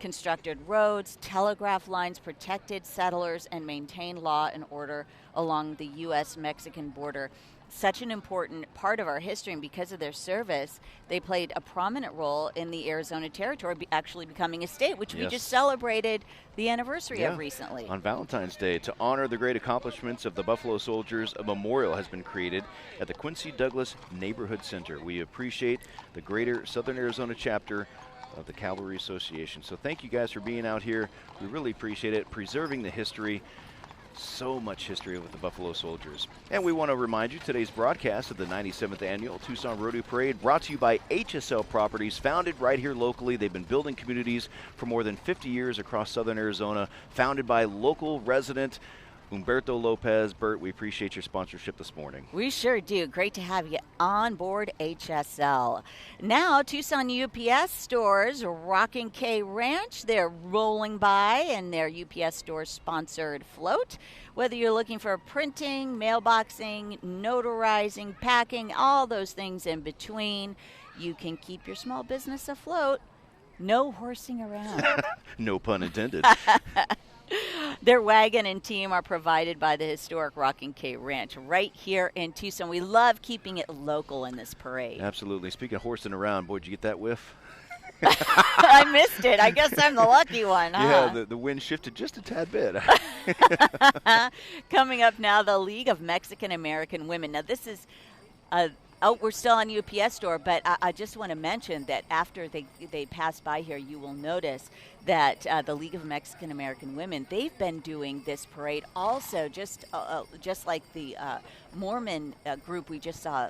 constructed roads, telegraph lines, protected settlers, and maintained law and order along the U.S.-Mexican border. such an important part of our history, and because of their service, they played a prominent role in the Arizona Territory actually becoming a state, which we just celebrated the anniversary of recently. On Valentine's Day, to honor the great accomplishments of the Buffalo Soldiers, a memorial has been created at the Quincy Douglas Neighborhood Center. We appreciate the Greater Southern Arizona chapter of the Cavalry Association. So thank you guys for being out here. We really appreciate it, preserving the history. So much history with the Buffalo Soldiers. And we want to remind you today's broadcast of the 97th Annual Tucson Rodeo Parade brought to you by Hsl Properties, founded right here locally. They've been building communities for more than 50 years across southern Arizona, founded by local resident Humberto Lopez. Bert, we appreciate your sponsorship this morning. We sure do. Great to have you on board HSL. Now, Tucson UPS stores, Rockin' K Ranch, they're rolling by in their UPS store sponsored float. Whether you're looking for printing, mailboxing, notarizing, packing, all those things in between, you can keep your small business afloat. No horsing around. No pun intended. Their wagon and team are provided by the historic Rockin' K Ranch right here in Tucson. We love keeping it local in this parade. Absolutely. Speaking of horsing around, boy, did you get that whiff? I missed it. I guess I'm the lucky one, huh? Yeah, the wind shifted just a tad bit. Coming up now, the League of Mexican American Women. Now, this is we're still on UPS store, but I just want to mention that after they pass by here, you will notice that the League of Mexican American Women, they've been doing this parade also, just like the Mormon group we just saw,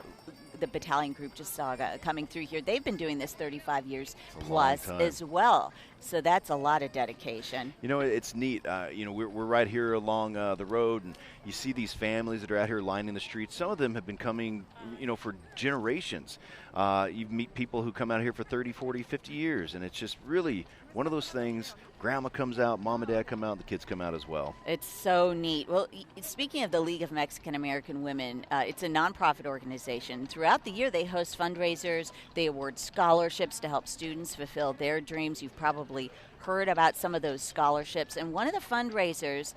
the Battalion group just saw coming through here. They've been doing this 35 years plus as well. So that's a lot of dedication. You know, it's neat. We're right here along the road, and you see these families that are out here lining the streets. Some of them have been coming, for generations. You meet people who come out here for 30, 40, 50 years, and it's just really one of those things. Grandma comes out, mom and dad come out, the kids come out as well. It's so neat. Well, speaking of the League of Mexican American Women, it's a nonprofit organization. Throughout the year, they host fundraisers. They award scholarships to help students fulfill their dreams. You've probably heard about some of those scholarships. And one of the fundraisers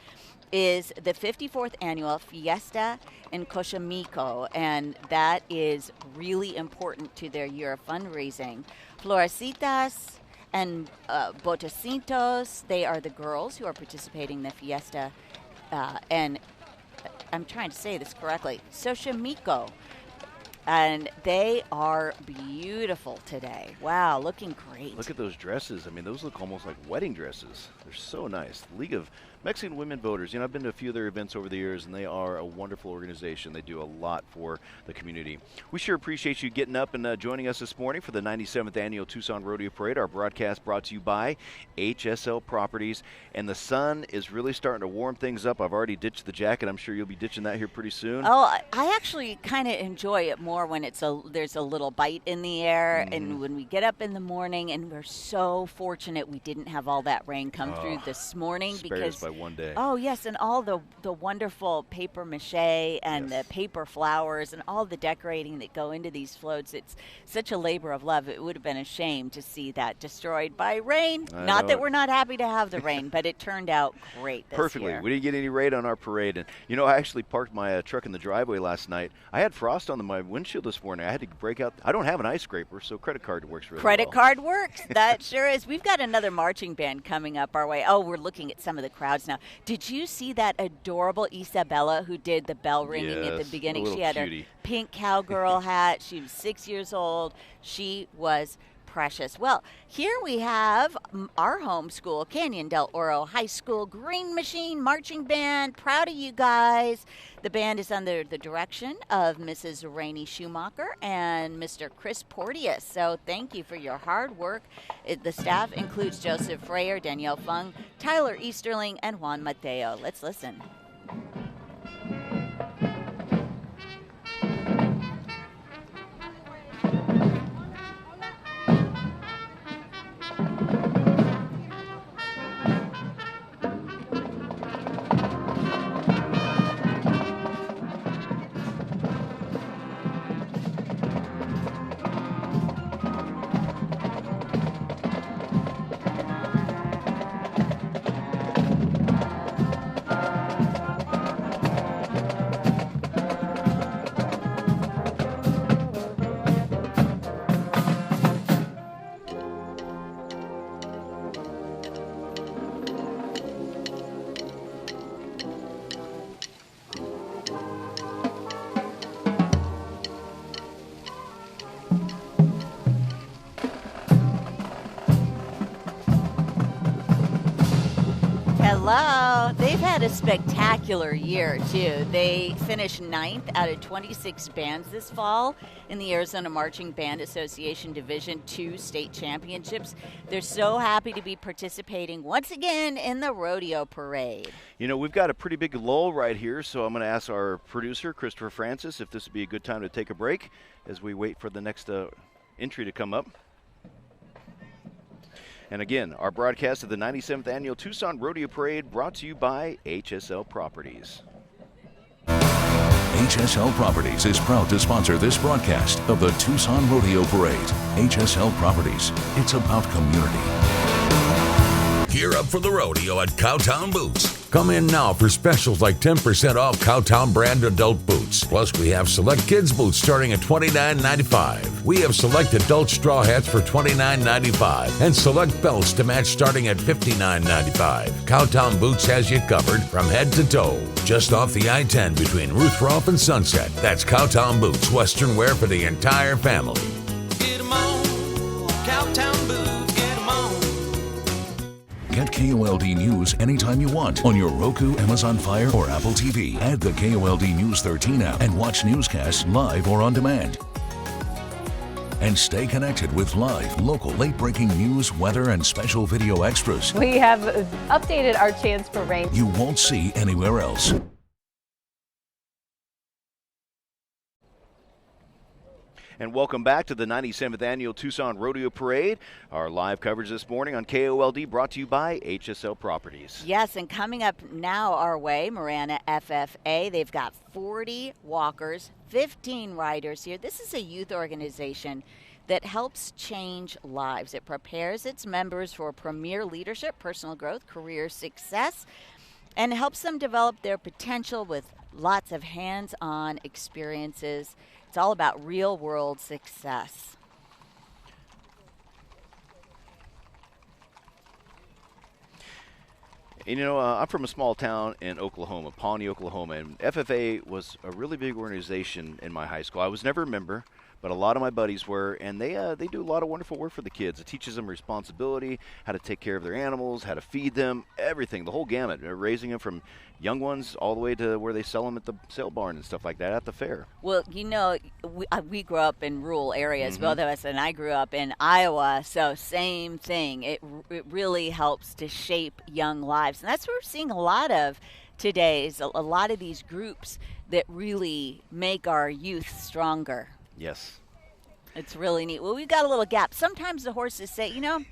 is the 54th annual Fiesta en Cochamico, and that is really important to their year of fundraising. Florecitas and Botecitos, they are the girls who are participating in the fiesta, and I'm trying to say this correctly, Xochimilco. And they are beautiful today. Wow, looking great. Look at those dresses. I mean, those look almost like wedding dresses. They're so nice. The League of Mexican Women Voters. I've been to a few of their events over the years, and they are a wonderful organization. They do a lot for the community. We sure appreciate you getting up and joining us this morning for the 97th Annual Tucson Rodeo Parade. Our broadcast brought to you by Hsl Properties. And the sun is really starting to warm things up. I've already ditched the jacket. I'm sure you'll be ditching that here pretty soon. Oh, I actually kind of enjoy it more when there's a little bite in the air, and when we get up in the morning, and we're so fortunate we didn't have all that rain come through this morning. Spared us by one day. Oh, yes, and all the wonderful paper mache and the paper flowers and all the decorating that go into these floats. It's such a labor of love. It would have been a shame to see that destroyed by rain. Not that we're not happy to have the rain, but it turned out great this Perfectly. year. We didn't get any rain on our parade. And, I actually parked my truck in the driveway last night. I had frost on my windshield this morning. I had to break out. I don't have an ice scraper, so credit card works really well. Credit card works. That sure is. We've got another marching band coming up our way. Oh, we're looking at some of the crowds now. Did you see that adorable Isabella who did the bell ringing at the beginning? She had cutie. her pink cowgirl hat. She was 6 years old. She was precious. Well, here we have our home school, Canyon Del Oro High School Green Machine Marching Band. Proud of you guys. The band is under the direction of Mrs. Rainey Schumacher and Mr. Chris Porteous. So thank you for your hard work. The staff includes Joseph Freyer, Danielle Fung, Tyler Easterling, and Juan Mateo. Let's listen. Hello. They've had a spectacular year, too. They finished 9th out of 26 bands this fall in the Arizona Marching Band Association Division II State Championships. They're so happy to be participating once again in the rodeo parade. You know, we've got a pretty big lull right here, so I'm going to ask our producer, Christopher Francis, if this would be a good time to take a break as we wait for the next entry to come up. And again, our broadcast of the 97th Annual Tucson Rodeo Parade brought to you by Hsl Properties. Hsl Properties is proud to sponsor this broadcast of the Tucson Rodeo Parade. Hsl Properties, it's about community. Gear up for the rodeo at Cowtown Boots. Come in now for specials like 10% off Cowtown brand adult boots. Plus, we have select kids boots starting at $29.95. We have select adult straw hats for $29.95 and select belts to match starting at $59.95. Cowtown Boots has you covered from head to toe. Just off the I-10 between Ruthroff and Sunset. That's Cowtown Boots, Western wear for the entire family. Get 'em on, Cowtown Boots, get 'em on. Get KOLD News anytime you want on your Roku, Amazon Fire, or Apple TV. Add the KOLD News 13 app and watch newscasts live or on demand. And stay connected with live, local, late-breaking news, weather, and special video extras We have updated our chance for rain. you won't see anywhere else. And welcome back to the 97th Annual Tucson Rodeo Parade. Our live coverage this morning on KOLD brought to you by Hsl Properties. Yes, and coming up now our way, Marana FFA. They've got 40 walkers, 15 riders here. This is a youth organization that helps change lives. It prepares its members for premier leadership, personal growth, career success, and helps them develop their potential with lots of hands-on experiences. It's all about real-world success. And, you know, I'm from a small town in Oklahoma, Pawnee, Oklahoma, and FFA was a really big organization in my high school. I was never a member, but a lot of my buddies were, and they do a lot of wonderful work for the kids. It teaches them responsibility, how to take care of their animals, how to feed them, everything, the whole gamut. They're raising them from young ones all the way to where they sell them at the sale barn and stuff like that at the fair. Well, you know, we grew up in rural areas, both of us, and I grew up in Iowa, so same thing. It really helps to shape young lives, and that's what we're seeing a lot of today, is a lot of these groups that really make our youth stronger. Yes. It's really neat. Well, we've got a little gap. Sometimes the horses say, you know,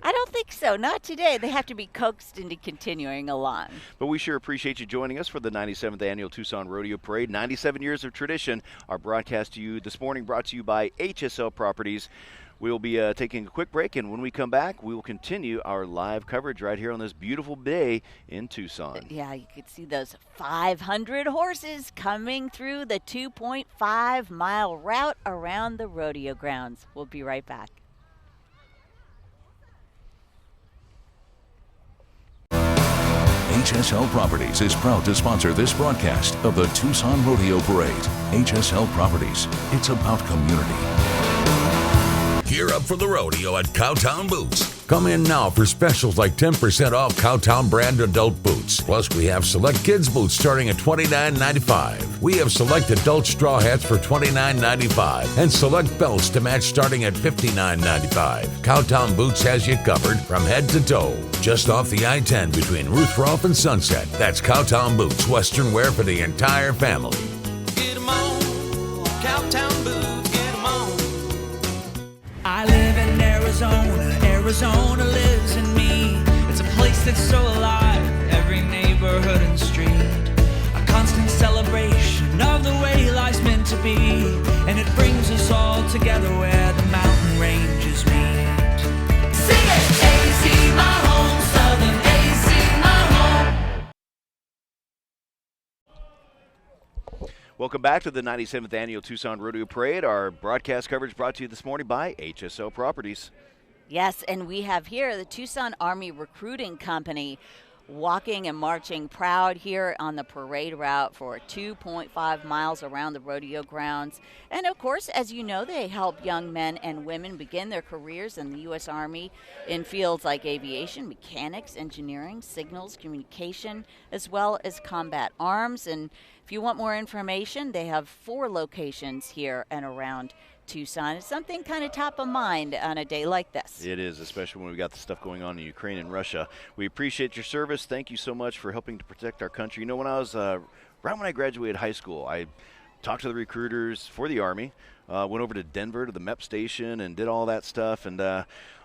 I don't think so. Not today. They have to be coaxed into continuing along. But we sure appreciate you joining us for the 97th Annual Tucson Rodeo Parade. 97 years of tradition. Our broadcast to you this morning brought to you by Hsl Properties. We'll be taking a quick break, and when we come back, we will continue our live coverage right here on this beautiful day in Tucson. Yeah, you could see those 500 horses coming through the 2.5-mile route around the rodeo grounds. We'll be right back. Hsl Properties is proud to sponsor this broadcast of the Tucson Rodeo Parade. Hsl Properties, it's about community. Gear up for the rodeo at Cowtown Boots. Come in now for specials like 10% off Cowtown brand adult boots. Plus, we have select kids boots starting at $29.95. We have select adult straw hats for $29.95 and select belts to match starting at $59.95. Cowtown Boots has you covered from head to toe. Just off the I-10 between Ruthroff and Sunset. That's Cowtown Boots, Western wear for the entire family. Get 'em on, Cowtown Boots, get 'em on. I live in Arizona, Arizona lives in me. It's a place that's so alive, every neighborhood and street. A constant celebration of the way life's meant to be. And it brings us all together where the mountain ranges meet. Sing it! AC, my home, Southern AC, my home. Welcome back to the 97th Annual Tucson Rodeo Parade. Our broadcast coverage brought to you this morning by Hsl Properties. Yes, and we have here the Tucson Army Recruiting Company. walking and marching proud here on the parade route for 2.5 miles around the rodeo grounds. And of course, as you know, they help young men and women begin their careers in the U.S. Army in fields like aviation, mechanics, engineering, signals, communication, as well as combat arms. And if you want more information, they have 4 locations here and around Tucson. It's something kind of top of mind on a day like this. It is, especially when we've got the stuff going on in Ukraine and Russia. We appreciate your service. Thank you so much for helping to protect our country. You know, when I was right when I graduated high school, I talked to the recruiters for the Army, went over to Denver to the MEP station and did all that stuff, and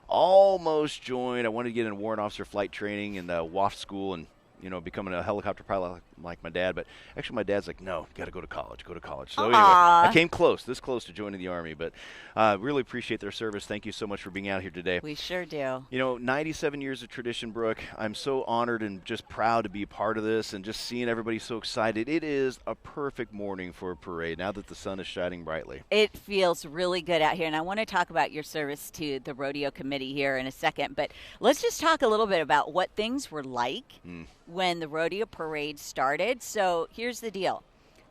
almost joined. I wanted to get in warrant officer flight training and WAF school and, you know, becoming a helicopter pilot like my dad. But actually my dad's like, no, you got to go to college, So anyway, I came this close to joining the Army. But really appreciate their service. Thank you so much for being out here today. We sure do. You know, 97 years of tradition, Brooke. I'm so honored and just proud to be a part of this and just seeing everybody so excited. It is a perfect morning for a parade now that the sun is shining brightly. It feels really good out here, and I want to talk about your service to the rodeo committee here in a second, but let's just talk a little bit about what things were like when the rodeo parade started. So here's the deal.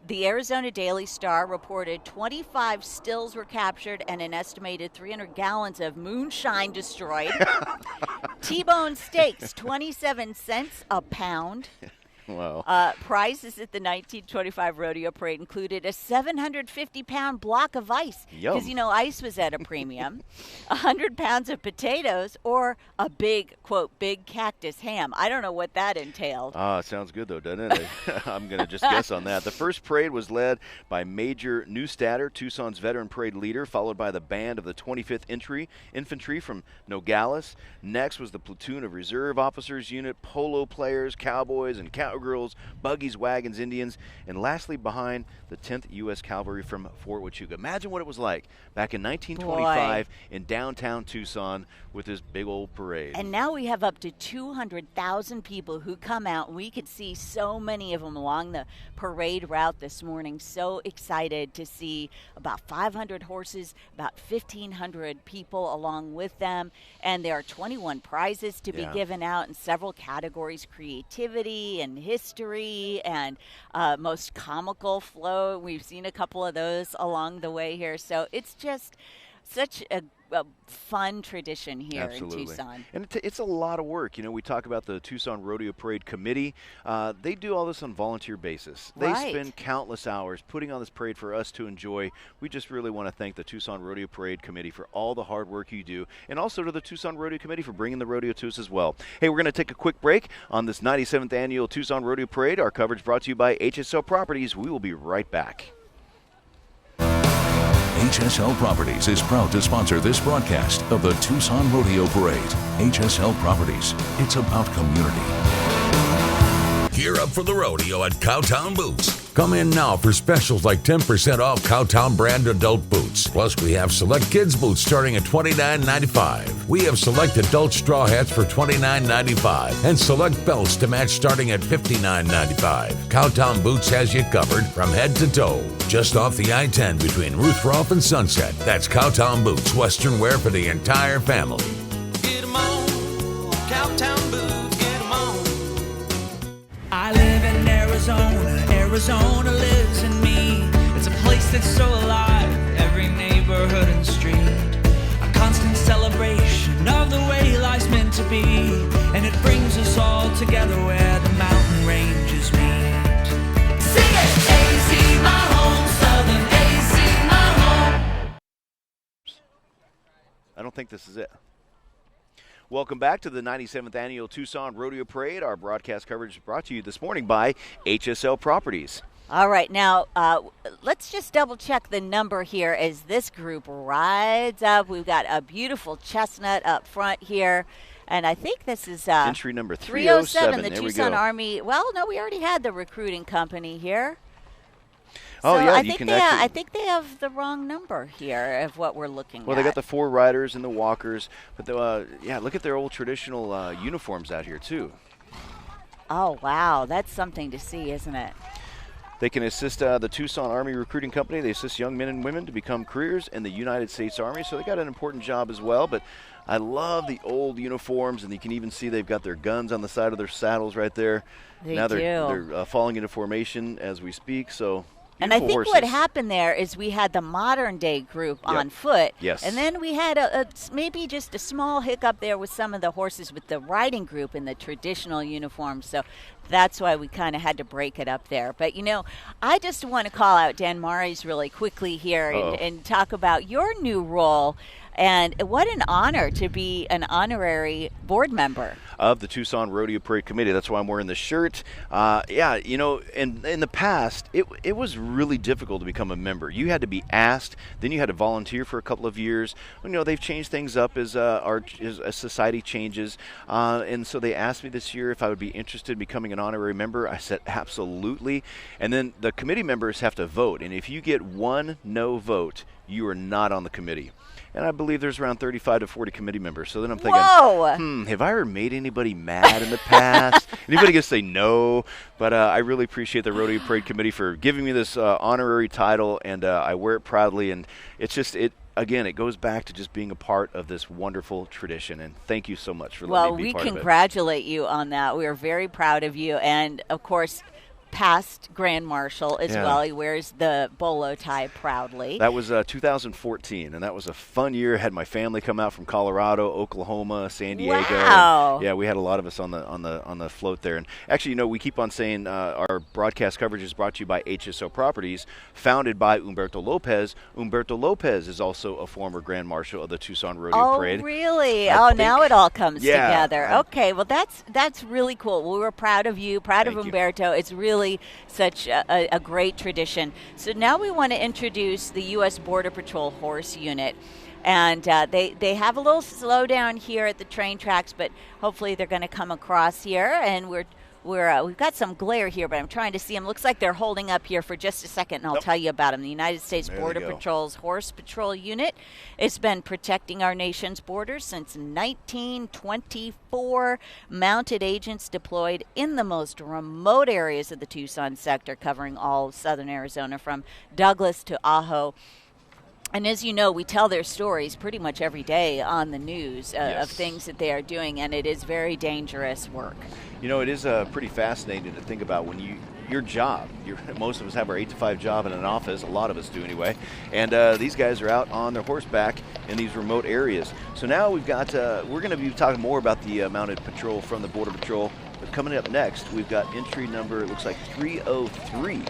The Arizona Daily Star reported 25 stills were captured and an estimated 300 gallons of moonshine destroyed. T-bone steaks, 27 cents a pound. Wow. Prizes at the 1925 rodeo parade included a 750-pound block of ice, because, you know, ice was at a premium, 100 pounds of potatoes, or a big, quote, big cactus ham. I don't know what that entailed. It sounds good, though, doesn't it? I'm going to just guess on that. The first parade was led by Major Neustatter, Tucson's veteran parade leader, followed by the band of the 25th Infantry from Nogales. Next was the platoon of reserve officers unit, polo players, cowboys, and cowgirls, buggies, wagons, Indians, and lastly behind the 10th U.S. Cavalry from Fort Huachuca. Imagine what it was like back in 1925 in downtown Tucson with this big old parade. And now we have up to 200,000 people who come out. We could see so many of them along the parade route this morning. So excited to see about 500 horses, about 1,500 people along with them. And there are 21 prizes to be given out in several categories: creativity and history and most comical flow. We've seen a couple of those along the way here. So it's just such a fun tradition here in Tucson. And it's a lot of work. You know, we talk about the Tucson Rodeo Parade Committee. They do all this on volunteer basis. They spend countless hours putting on this parade for us to enjoy. We just really want to thank the Tucson Rodeo Parade Committee for all the hard work you do, and also to the Tucson Rodeo Committee for bringing the rodeo to us as well. Hey, we're going to take a quick break on this 97th Annual Tucson Rodeo Parade. Our coverage brought to you by Hsl Properties. We will be right back. Hsl Properties is proud to sponsor this broadcast of the Tucson Rodeo Parade. Hsl Properties, it's about community. Gear up for the rodeo at Cowtown Boots. Come in now for specials like 10% off Cowtown brand adult boots. Plus, we have select kids boots starting at $29.95. We have select adult straw hats for $29.95 and select belts to match starting at $59.95. Cowtown Boots has you covered from head to toe. Just off the I-10 between Ruthroff and Sunset. That's Cowtown Boots, Western wear for the entire family. Get 'em on, Cowtown Boots, get 'em on. I live in Arizona, Arizona lives in me. It's a place that's so alive, every neighborhood and street. A constant celebration of the way life's meant to be. And it brings us all together where the mountain ranges meet. Sing it! AZ, my home, Southern AZ, my home. I don't think this is it. Welcome back to the 97th Annual Tucson Rodeo Parade. Our broadcast coverage is brought to you this morning by Hsl Properties. All right, now let's just double check the number here as this group rides up. We've got a beautiful chestnut up front here, and I think this is entry number 307. The Tucson Army. Well, no, we already had the recruiting company here. Oh, so yeah, I think they have the wrong number here of what we're looking at. Well, they got the 4 riders and the walkers, but look at their old traditional uniforms out here too. Oh, wow, that's something to see, isn't it? They can assist the Tucson Army Recruiting Company. They assist young men and women to become careers in the United States Army, so they got an important job as well. But I love the old uniforms, and you can even see they've got their guns on the side of their saddles right there. Now they're falling into formation as we speak, so... And I think horses. what happened there is we had the modern-day group on foot. Yes. And then we had maybe just a small hiccup there with some of the horses with the riding group in the traditional uniforms. So that's why we kind of had to break it up there. But, I just want to call out Dan Mares really quickly here and talk about your new role. And what an honor to be an honorary board member of the Tucson Rodeo Parade Committee. That's why I'm wearing the shirt. In the past, it was really difficult to become a member. You had to be asked, then you had to volunteer for a couple of years. They've changed things up as society changes. And so they asked me this year if I would be interested in becoming an honorary member. I said absolutely. And then the committee members have to vote. And if you get one no vote, you are not on the committee. And I believe there's around 35 to 40 committee members. So then I'm thinking, have I ever made anybody mad in the past? Anybody gonna say no? But I really appreciate the Rodeo Parade Committee for giving me this honorary title, and I wear it proudly. And it's just, it goes back to just being a part of this wonderful tradition. And thank you so much for letting me be part of it. Well, we congratulate you on that. We are very proud of you. And, of course, past Grand Marshal as well. He wears the bolo tie proudly. That was 2014, and that was a fun year. Had my family come out from Colorado, Oklahoma, San Diego. Wow. Yeah, we had a lot of us on the float there. And actually, we keep on saying our broadcast coverage is brought to you by Hsl Properties, founded by Humberto Lopez. Humberto Lopez is also a former Grand Marshal of the Tucson Rodeo Parade. Oh, really? Now it all comes together. Okay, well, that's really cool. We were proud of you, proud of Humberto. It's really such a great tradition. So now we want to introduce the U.S. Border Patrol Horse Unit. And they have a little slowdown here at the train tracks, but hopefully they're going to come across here. And we've got some glare here, but I'm trying to see them. Looks like they're holding up here for just a second, and I'll tell you about them. The United States Border Patrol's Horse Patrol Unit. It's been protecting our nation's borders since 1924. Mounted agents deployed in the most remote areas of the Tucson sector, covering all of southern Arizona from Douglas to Ajo. And as you know, we tell their stories pretty much every day on the news of things that they are doing, and it is very dangerous work. It is pretty fascinating to think about when your job. Most of us have our 8 to 5 job in an office. A lot of us do anyway. And these guys are out on their horseback in these remote areas. So now we've got. We're going to be talking more about the mounted patrol from the Border Patrol. But coming up next, we've got entry number. It looks like 303.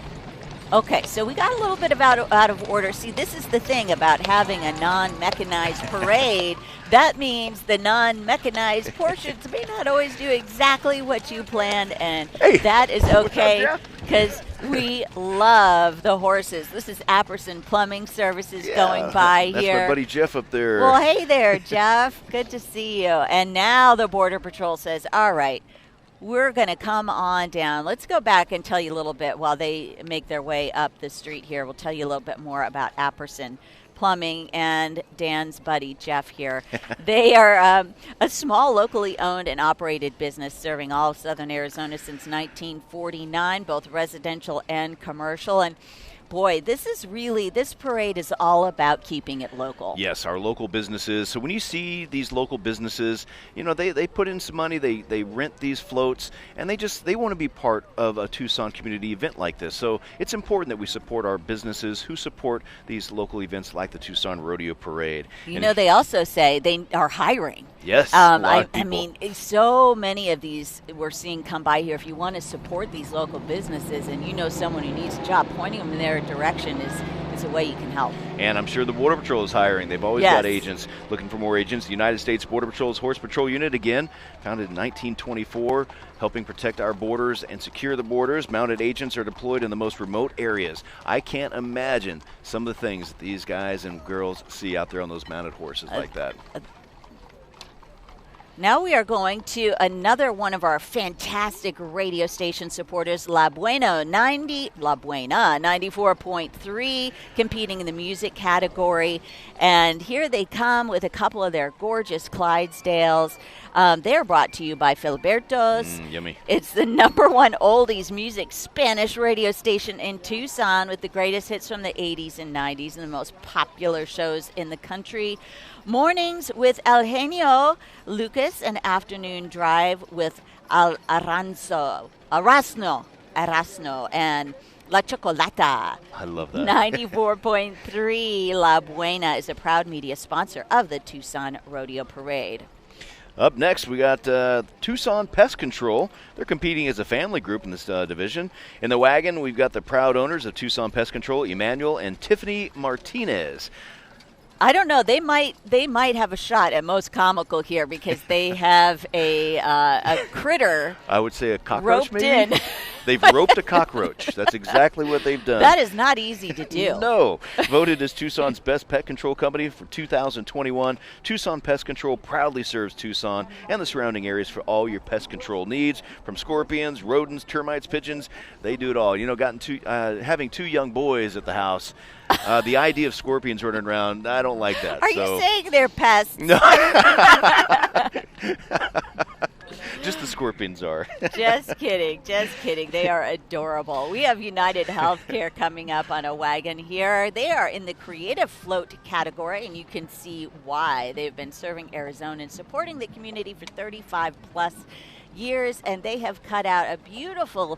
Okay, so we got a little bit of out of order. See, this is the thing about having a non-mechanized parade. That means the non-mechanized portions may not always do exactly what you planned, and that is okay because we love the horses. This is Apperson Plumbing Services going by here. That's my buddy Jeff up there. Well, hey there, Jeff. Good to see you. And now the Border Patrol says, all right, we're going to come on down. Let's go back and tell you a little bit while they make their way up the street here. We'll tell you a little bit more about Apperson Plumbing and Dan's buddy Jeff here. They are a small locally owned and operated business serving all of southern Arizona since 1949, both residential and commercial. And boy, this parade is all about keeping it local. Yes, our local businesses. So when you see these local businesses, they put in some money, they rent these floats, and they want to be part of a Tucson community event like this. So it's important that we support our businesses who support these local events like the Tucson Rodeo Parade. They also say they are hiring. Yes, I mean, so many of these we're seeing come by here. If you want to support these local businesses and you know someone who needs a job, pointing them in their direction is a way you can help. And I'm sure the Border Patrol is hiring. They've always got agents looking for more agents. The United States Border Patrol's Horse Patrol Unit, again, founded in 1924, helping protect our borders and secure the borders. Mounted agents are deployed in the most remote areas. I can't imagine some of the things that these guys and girls see out there on those mounted horses like that. Now we are going to another one of our fantastic radio station supporters, La Buena 94.3, competing in the music category. And here they come with a couple of their gorgeous Clydesdales. They're brought to you by Filiberto's. Yummy. It's the #1 oldies music Spanish radio station in Tucson with the greatest hits from the 80s and 90s and the most popular shows in the country. Mornings with El Genio Lucas, an afternoon drive with Arasno, and La Chocolata. I love that. 94.3 La Buena is a proud media sponsor of the Tucson Rodeo Parade. Up next, we got Tucson Pest Control. They're competing as a family group in this division. In the wagon, we've got the proud owners of Tucson Pest Control, Emmanuel and Tiffany Martinez. I don't know. They might have a shot at most comical here because they have a critter. I would say a cockroach, roped maybe? in. They've roped a cockroach. That's exactly what they've done. That is not easy to do. No. Voted as Tucson's best pet control company for 2021, Tucson Pest Control proudly serves Tucson and the surrounding areas for all your pest control needs, from scorpions, rodents, termites, pigeons. They do it all. You know, having two young boys at the house, the idea of scorpions running around, I don't like that. Are you saying they're pests? No. Just the scorpions are. Just kidding. They are adorable. We have United Healthcare coming up on a wagon here. They are in the creative float category, and you can see why. They've been serving Arizona and supporting the community for 35-plus years, and they have cut out a beautiful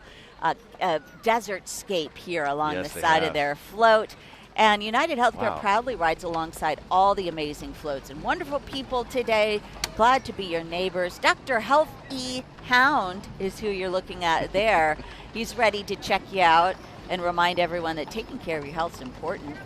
desert scape here along the side of their float. And United Healthcare proudly rides alongside all the amazing floats and wonderful people today. Glad to be your neighbors. Dr. Health E. Hound is who you're looking at there. He's ready to check you out and remind everyone that taking care of your health is important.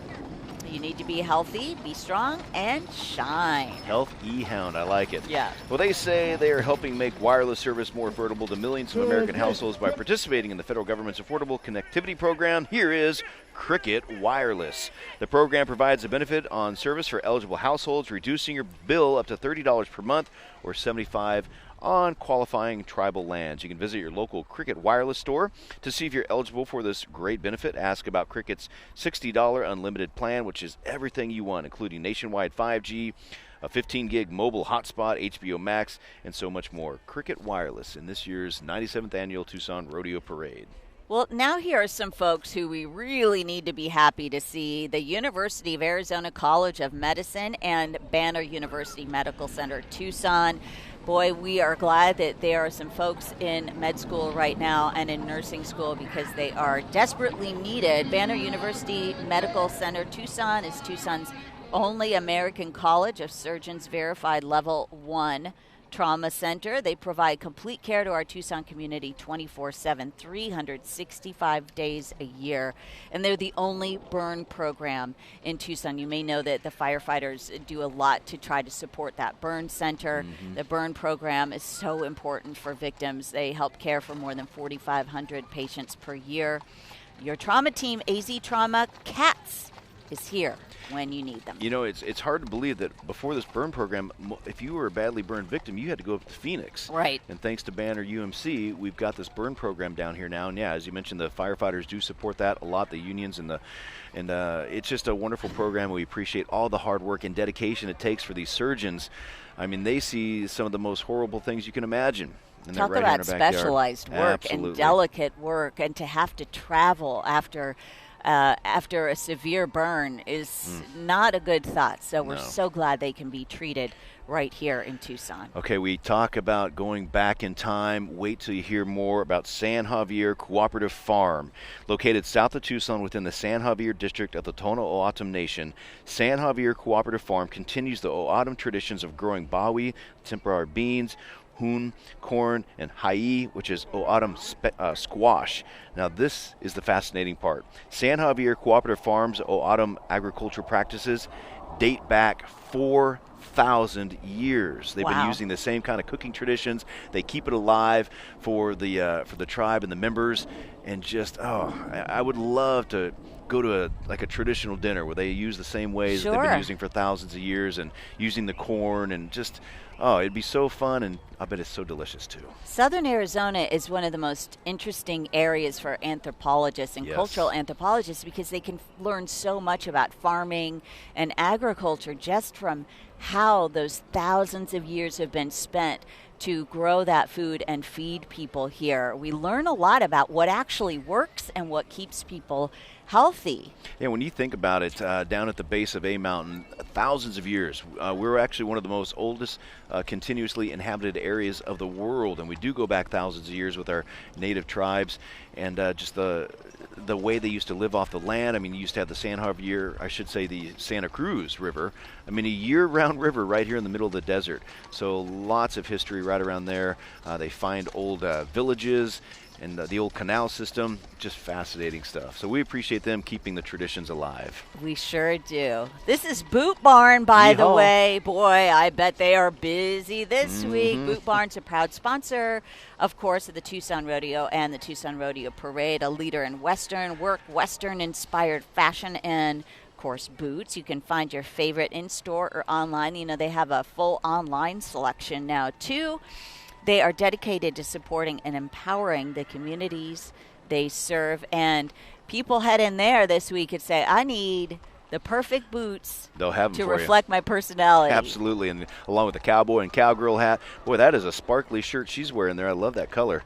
You need to be healthy, be strong, and shine. Health E-Hound, I like it. Yeah. Well, they say they are helping make wireless service more affordable to millions of American households by participating in the federal government's Affordable Connectivity Program. Here is Cricket Wireless. The program provides a benefit on service for eligible households, reducing your bill up to $30 per month or $75 on qualifying tribal lands. You can visit your local Cricket Wireless store to see if you're eligible for this great benefit. Ask about Cricket's $60 unlimited plan, which is everything you want, including nationwide 5G, a 15-gig mobile hotspot, HBO Max, and so much more. Cricket Wireless in this year's 97th Annual Tucson Rodeo Parade. Well, now here are some folks who we really need to be happy to see. The University of Arizona College of Medicine and Banner University Medical Center, Tucson. Boy, we are glad that there are some folks in med school right now and in nursing school because they are desperately needed. Banner University Medical Center, Tucson is Tucson's only American College of Surgeons verified Level 1 trauma center. They provide complete care to our Tucson community 24/7, 365 days a year. And they're the only burn program in Tucson. You may know that the firefighters do a lot to try to support that burn center. Mm-hmm. The burn program is so important for victims. They help care for more than 4,500 patients per year. Your trauma team, AZ Trauma Cats, is here when you need them. You know, it's hard to believe that before this burn program, if you were a badly burned victim, you had to go up to Phoenix. Right. And thanks to Banner UMC, we've got this burn program down here now. And yeah, as you mentioned, the firefighters do support that a lot, the unions and it's just a wonderful program. We appreciate all the hard work and dedication it takes for these surgeons. I mean, they see some of the most horrible things you can imagine. Talk about specialized work Absolutely. And delicate work, and to have to travel after a severe burn is not a good thought. So we're so glad they can be treated right here in Tucson. Okay, we talk about going back in time. Wait till you hear more about San Javier Cooperative Farm. Located south of Tucson within the San Javier district of the Tohono O'odham Nation, San Javier Cooperative Farm continues the O'odham traditions of growing bawi, tempura beans, hoon, corn, and ha'i, which is O'odham squash. Now, this is the fascinating part. San Javier Cooperative Farm's O'odham agriculture practices date back 4,000 years. They've been using the same kind of cooking traditions. They keep it alive for the tribe and the members. And just, I would love to go to a traditional dinner where they use the same ways that they've been using for thousands of years, and using the corn, and just, it'd be so fun, and I bet it's so delicious too. Southern Arizona is one of the most interesting areas for anthropologists and cultural anthropologists because they can learn so much about farming and agriculture just from how those thousands of years have been spent to grow that food and feed people here. We learn a lot about what actually works and what keeps people healthy. Yeah, when you think about it, down at the base of A Mountain, thousands of years, we're actually one of the most oldest continuously inhabited areas of the world, and we do go back thousands of years with our native tribes, and just the way they used to live off the land. I mean, you used to have the the Santa Cruz River. I mean, a year-round river right here in the middle of the desert. So lots of history right around there. They find old villages and the old canal system, just fascinating stuff. So we appreciate them keeping the traditions alive. We sure do. This is Boot Barn, by the way. Boy, I bet they are busy this week. Boot Barn's a proud sponsor, of course, of the Tucson Rodeo and the Tucson Rodeo Parade, a leader in Western work, Western-inspired fashion, and of course, boots. You can find your favorite in-store or online. You know, they have a full online selection now, too. They are dedicated to supporting and empowering the communities they serve. And people head in there this week and say, I need the perfect boots They'll have them to for reflect my personality. Absolutely. And along with the cowboy and cowgirl hat. Boy, that is a sparkly shirt she's wearing there. I love that color.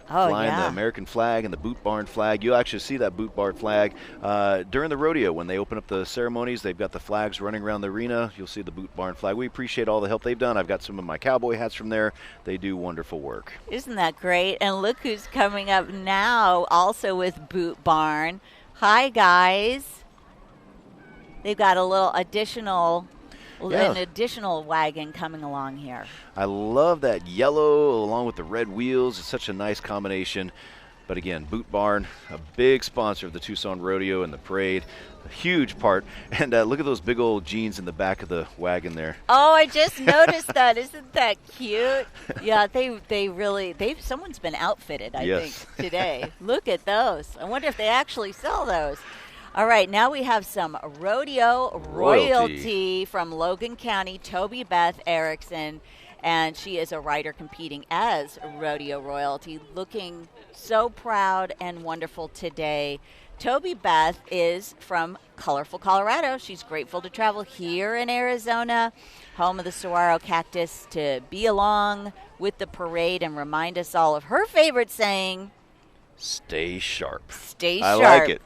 Flying the American flag and the Boot Barn flag. You'll actually see that Boot Barn flag during the rodeo. When they open up the ceremonies, they've got the flags running around the arena. You'll see the Boot Barn flag. We appreciate all the help they've done. I've got some of my cowboy hats from there. They do wonderful work. Isn't that great? And look who's coming up now, also with Boot Barn. Hi, guys. They've got a little additional wagon coming along here. I love that yellow along with the red wheels. It's such a nice combination. But again, Boot Barn, a big sponsor of the Tucson Rodeo and the parade, a huge part. And look at those big old jeans in the back of the wagon there. Oh, I just noticed that. Isn't that cute? Yeah, someone's been outfitted, I think, today. Look at those. I wonder if they actually sell those. All right, now we have some rodeo royalty from Logan County, Toby Beth Erickson, and she is a rider competing as rodeo royalty, looking so proud and wonderful today. Toby Beth is from colorful Colorado. She's grateful to travel here in Arizona, home of the Saguaro cactus, to be along with the parade and remind us all of her favorite saying, stay sharp. Stay sharp. I like it.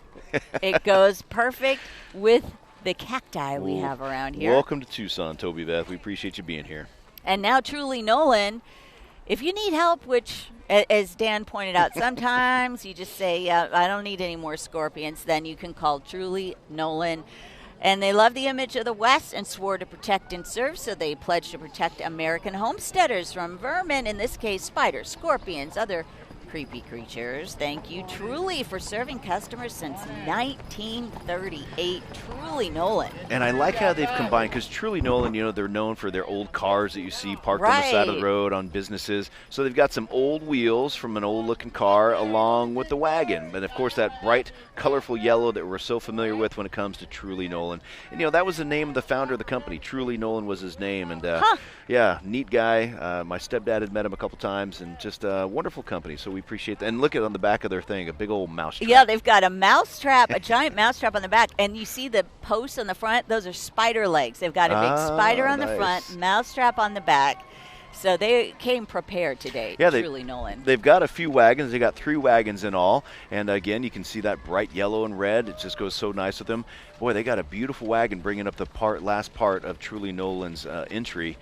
It goes perfect with the cacti we have around here. Welcome to Tucson, Toby Beth. We appreciate you being here. And now Truly Nolan, if you need help, which, as Dan pointed out, sometimes you just say, I don't need any more scorpions, then you can call Truly Nolan. And they love the image of the West and swore to protect and serve, so they pledge to protect American homesteaders from vermin, in this case spiders, scorpions, other creepy creatures. Thank you, Truly, for serving customers since 1938. Truly Nolan. And I like how they've combined, because Truly Nolan, they're known for their old cars that you see parked on the side of the road on businesses. So they've got some old wheels from an old-looking car along with the wagon. But, of course, that bright, colorful yellow that we're so familiar with when it comes to Truly Nolan. And, that was the name of the founder of the company. Truly Nolan was his name. And, yeah, neat guy. My stepdad had met him a couple times, and just a wonderful company. So we appreciate that. And look at on the back of their thing, a big old mouse trap. Yeah, they've got a mouse trap, a giant mouse trap on the back. And you see the posts on the front? Those are spider legs. They've got a big spider on the front, mouse trap on the back. So they came prepared today, Truly Nolan. They've got a few wagons. They got 3 wagons in all. And, again, you can see that bright yellow and red. It just goes so nice with them. Boy, they got a beautiful wagon bringing up the last part of Truly Nolan's entry.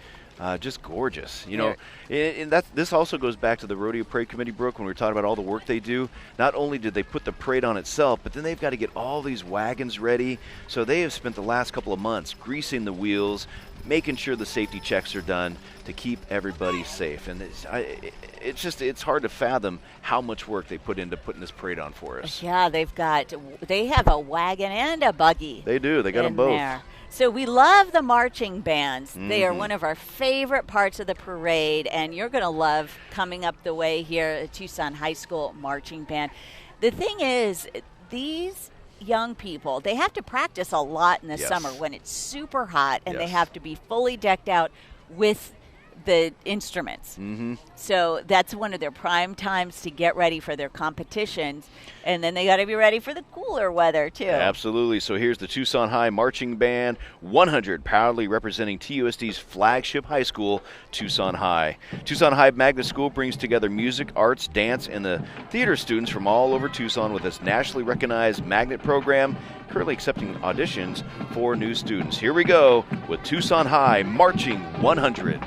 Just gorgeous, and this also goes back to the Rodeo Parade Committee, Brooke, when we were talking about all the work they do. Not only did they put the parade on itself, but then they've got to get all these wagons ready. So they have spent the last couple of months greasing the wheels, making sure the safety checks are done to keep everybody safe. And it's hard to fathom how much work they put into putting this parade on for us. Yeah, they have a wagon and a buggy. They do. They got them both. There. So we love the marching bands. Mm-hmm. They are one of our favorite parts of the parade, and you're going to love coming up the way here at Tucson High School Marching Band. The thing is, these young people, they have to practice a lot in the summer when it's super hot, and they have to be fully decked out with the instruments. Mm-hmm. So that's one of their prime times to get ready for their competitions. And then they got to be ready for the cooler weather, too. Absolutely. So here's the Tucson High Marching Band 100, proudly representing TUSD's flagship high school, Tucson High. Tucson High Magnet School brings together music, arts, dance, and the theater students from all over Tucson with its nationally recognized magnet program, currently accepting auditions for new students. Here we go with Tucson High Marching 100.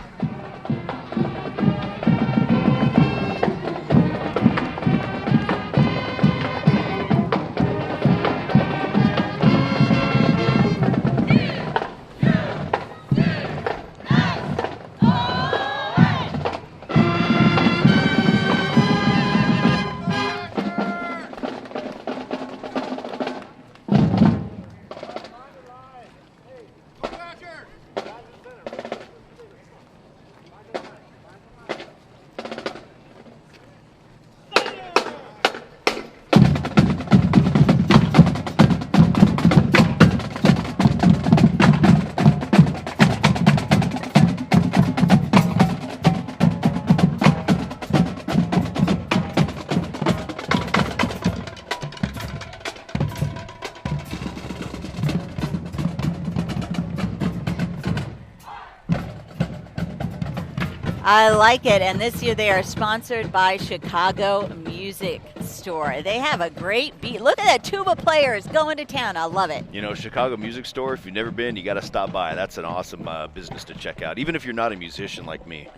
I like it, and this year they are sponsored by Chicago Music Store. They have a great beat. Look at that, tuba players going to town. I love it. You know, Chicago Music Store, if you've never been, you got to stop by. That's an awesome business to check out, even if you're not a musician like me.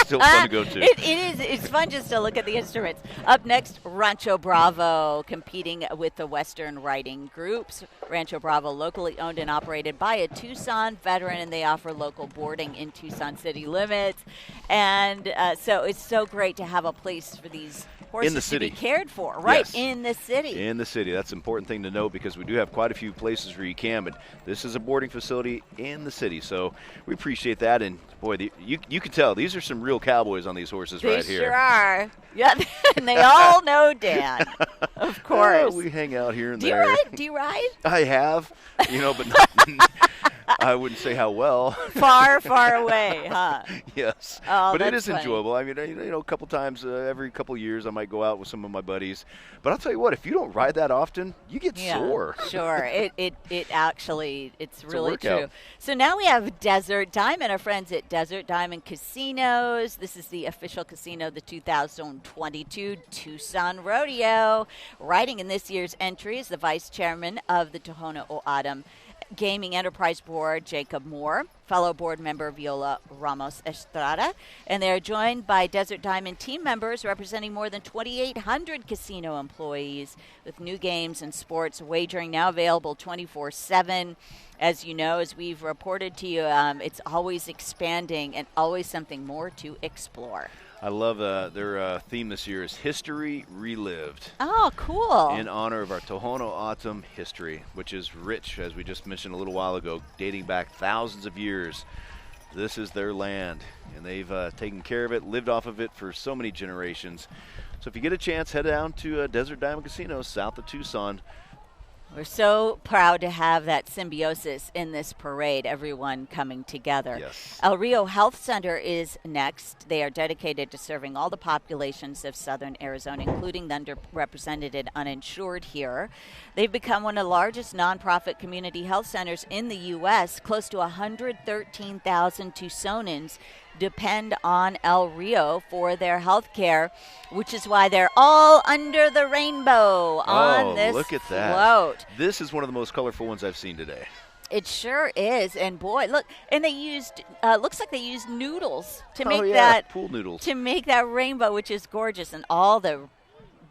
Still fun to go to. It is. It's fun just to look at the instruments. Up next, Rancho Bravo, competing with the Western Riding Groups. Rancho Bravo, locally owned and operated by a Tucson veteran, and they offer local boarding in Tucson city limits. And so it's so great to have a place for these horses in the city to be cared for, right? Yes. In the city. In the city. That's an important thing to know because we do have quite a few places where you can, but this is a boarding facility in the city. So we appreciate that. And boy, you can tell these are some real cowboys on these horses They right here. sure are. Yeah, and they all know Dan, of course. We hang out here and Do you there. ride? Do you ride? I have, but not, I wouldn't say how well. Far, far away, huh? Yes, Oh, but it that's is funny. enjoyable. I mean, a couple times every couple years, I might go out with some of my buddies. But I'll tell you what, if you don't ride that often, you get sore. Sure. It actually, it's really workout. true. So now we have Desert Diamond, our friends at Desert Diamond Casinos. This is the official casino of the 2022 Tucson Rodeo. Riding in this year's entry is the vice chairman of the Tohono O'odham Gaming Enterprise Board, Jacob Moore, fellow board member Viola Ramos Estrada, and they are joined by Desert Diamond team members representing more than 2,800 casino employees with new games and sports wagering now available 24/7. As you know, as we've reported to you, it's always expanding and always something more to explore. I love their theme this year is History Relived. Oh, cool. In honor of our Tohono O'odham history, which is rich, as we just mentioned a little while ago, dating back thousands of years. This is their land, and they've taken care of it, lived off of it for so many generations. So if you get a chance, head down to Desert Diamond Casino, south of Tucson. We're so proud to have that symbiosis in this parade, everyone coming together. Yes. Rio Health Center is next. They are dedicated to serving all the populations of southern Arizona, including the underrepresented and uninsured here. They've become one of the largest nonprofit community health centers in the U.S. Close to 113,000 Tucsonans depend on El Rio for their health care, which is why they're all under the rainbow on this look at that. float. This is one of the most colorful ones I've seen today. It sure is, and boy, look! And they used looks like they used noodles to make pool noodles to make that rainbow, which is gorgeous, and all the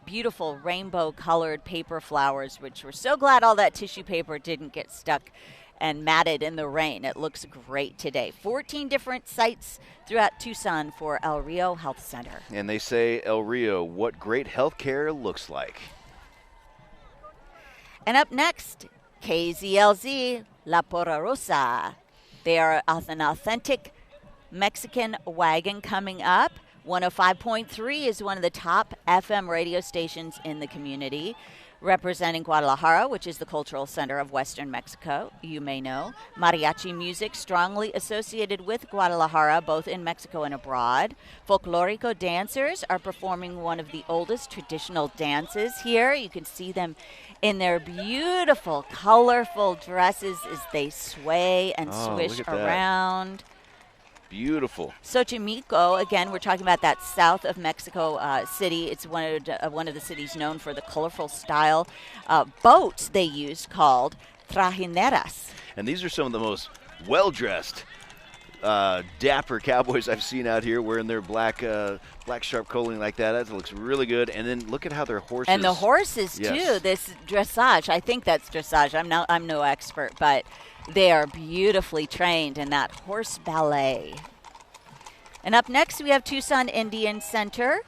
beautiful rainbow-colored paper flowers, which we're so glad all that tissue paper didn't get stuck and matted in the rain. It looks great today. 14 different sites throughout Tucson for El Rio Health Center. And they say, El Rio, what great health care looks like. And up next, KZLZ, La Pororosa. They are an authentic Mexican wagon coming up. 105.3 is one of the top FM radio stations in the community. Representing Guadalajara, which is the cultural center of Western Mexico, you may know. Mariachi music strongly associated with Guadalajara, both in Mexico and abroad. Folklorico dancers are performing one of the oldest traditional dances here. You can see them in their beautiful, colorful dresses as they sway and swish around. Beautiful. Xochimilco, again, we're talking about that south of Mexico city. It's one of the cities known for the colorful style boats they use called trajineras. And these are some of the most well-dressed, dapper cowboys I've seen out here wearing their black sharp clothing like that. That looks really good. And then look at how their horses. And the horses, too. This dressage. I think that's dressage. I'm no expert, but they are beautifully trained in that horse ballet. And up next, we have Tucson Indian Center.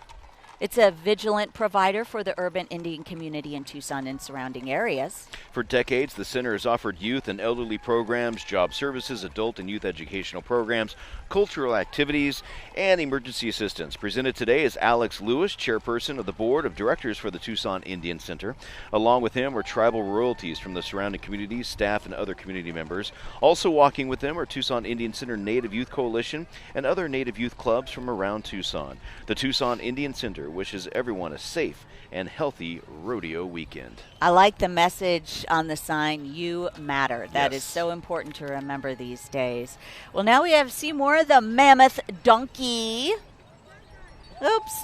It's a vigilant provider for the urban Indian community in Tucson and surrounding areas. For decades, the center has offered youth and elderly programs, job services, adult and youth educational programs, cultural activities, and emergency assistance. Presented today is Alex Lewis, chairperson of the board of directors for the Tucson Indian Center. Along with him are tribal royalties from the surrounding communities, staff, and other community members. Also walking with them are Tucson Indian Center Native Youth Coalition and other Native youth clubs from around Tucson. The Tucson Indian Center wishes everyone a safe and healthy rodeo weekend. I like the message on the sign, "You matter." That is so important to remember these days. Well, now we have Seymour the Mammoth Donkey. Oops.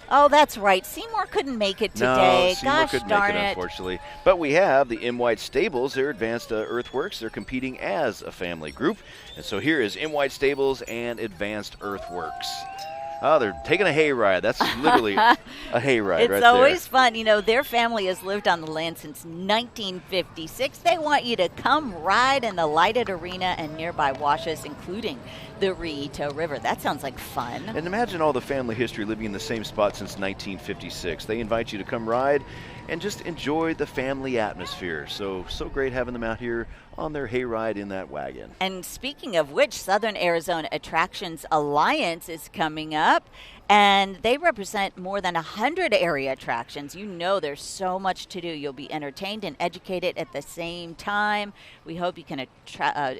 Oh, that's right. Seymour couldn't make it today. No, Seymour couldn't make it, unfortunately. But we have the M. White Stables. They're Advanced Earthworks. They're competing as a family group. And so here is M. White Stables and Advanced Earthworks. Oh, they're taking a hayride. That's literally a hayride right there. It's always fun. You know, their family has lived on the land since 1956. They want you to come ride in the lighted arena and nearby washes, including the Rio River. That sounds like fun. And imagine all the family history living in the same spot since 1956. They invite you to come ride and just enjoy the family atmosphere. So great having them out here on their hayride in that wagon. And speaking of which, Southern Arizona Attractions Alliance is coming up, and they represent more than 100 area attractions. You know there's so much to do. You'll be entertained and educated at the same time. We hope you can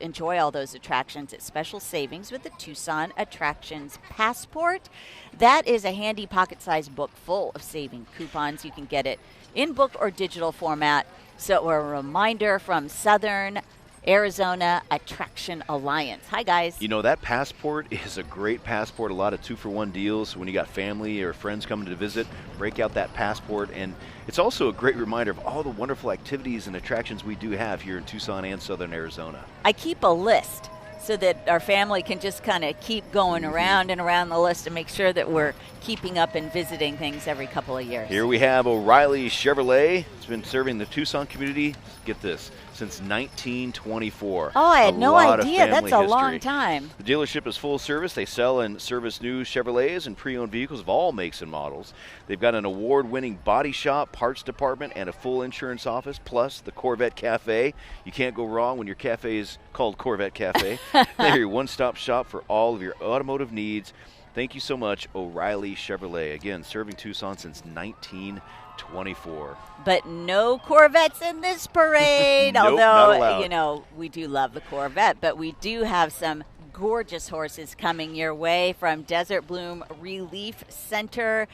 enjoy all those attractions at special savings with the Tucson Attractions Passport. That is a handy pocket-sized book full of saving coupons. You can get it in book or digital format. So a reminder from Southern Arizona Attraction Alliance. Hi, guys. You know, that passport is a great passport. A lot of 2-for-1 deals. When you got family or friends coming to visit, break out that passport. And it's also a great reminder of all the wonderful activities and attractions we do have here in Tucson and Southern Arizona. I keep a list so that our family can just kind of keep going around and around the list and make sure that we're keeping up and visiting things every couple of years. Here we have O'Reilly Chevrolet. It's been serving the Tucson community, get this, since 1924. Oh, I had no idea. That's a long time. The dealership is full service. They sell and service new Chevrolets and pre-owned vehicles of all makes and models. They've got an award-winning body shop, parts department, and a full insurance office, plus the Corvette Cafe. You can't go wrong when your cafe is called Corvette Cafe. They're your one-stop shop for all of your automotive needs. Thank you so much, O'Reilly Chevrolet. Again, serving Tucson since 1924. But no Corvettes in this parade. Nope, although, you know, we do love the Corvette, but we do have some gorgeous horses coming your way from Desert Bloom Relief Center.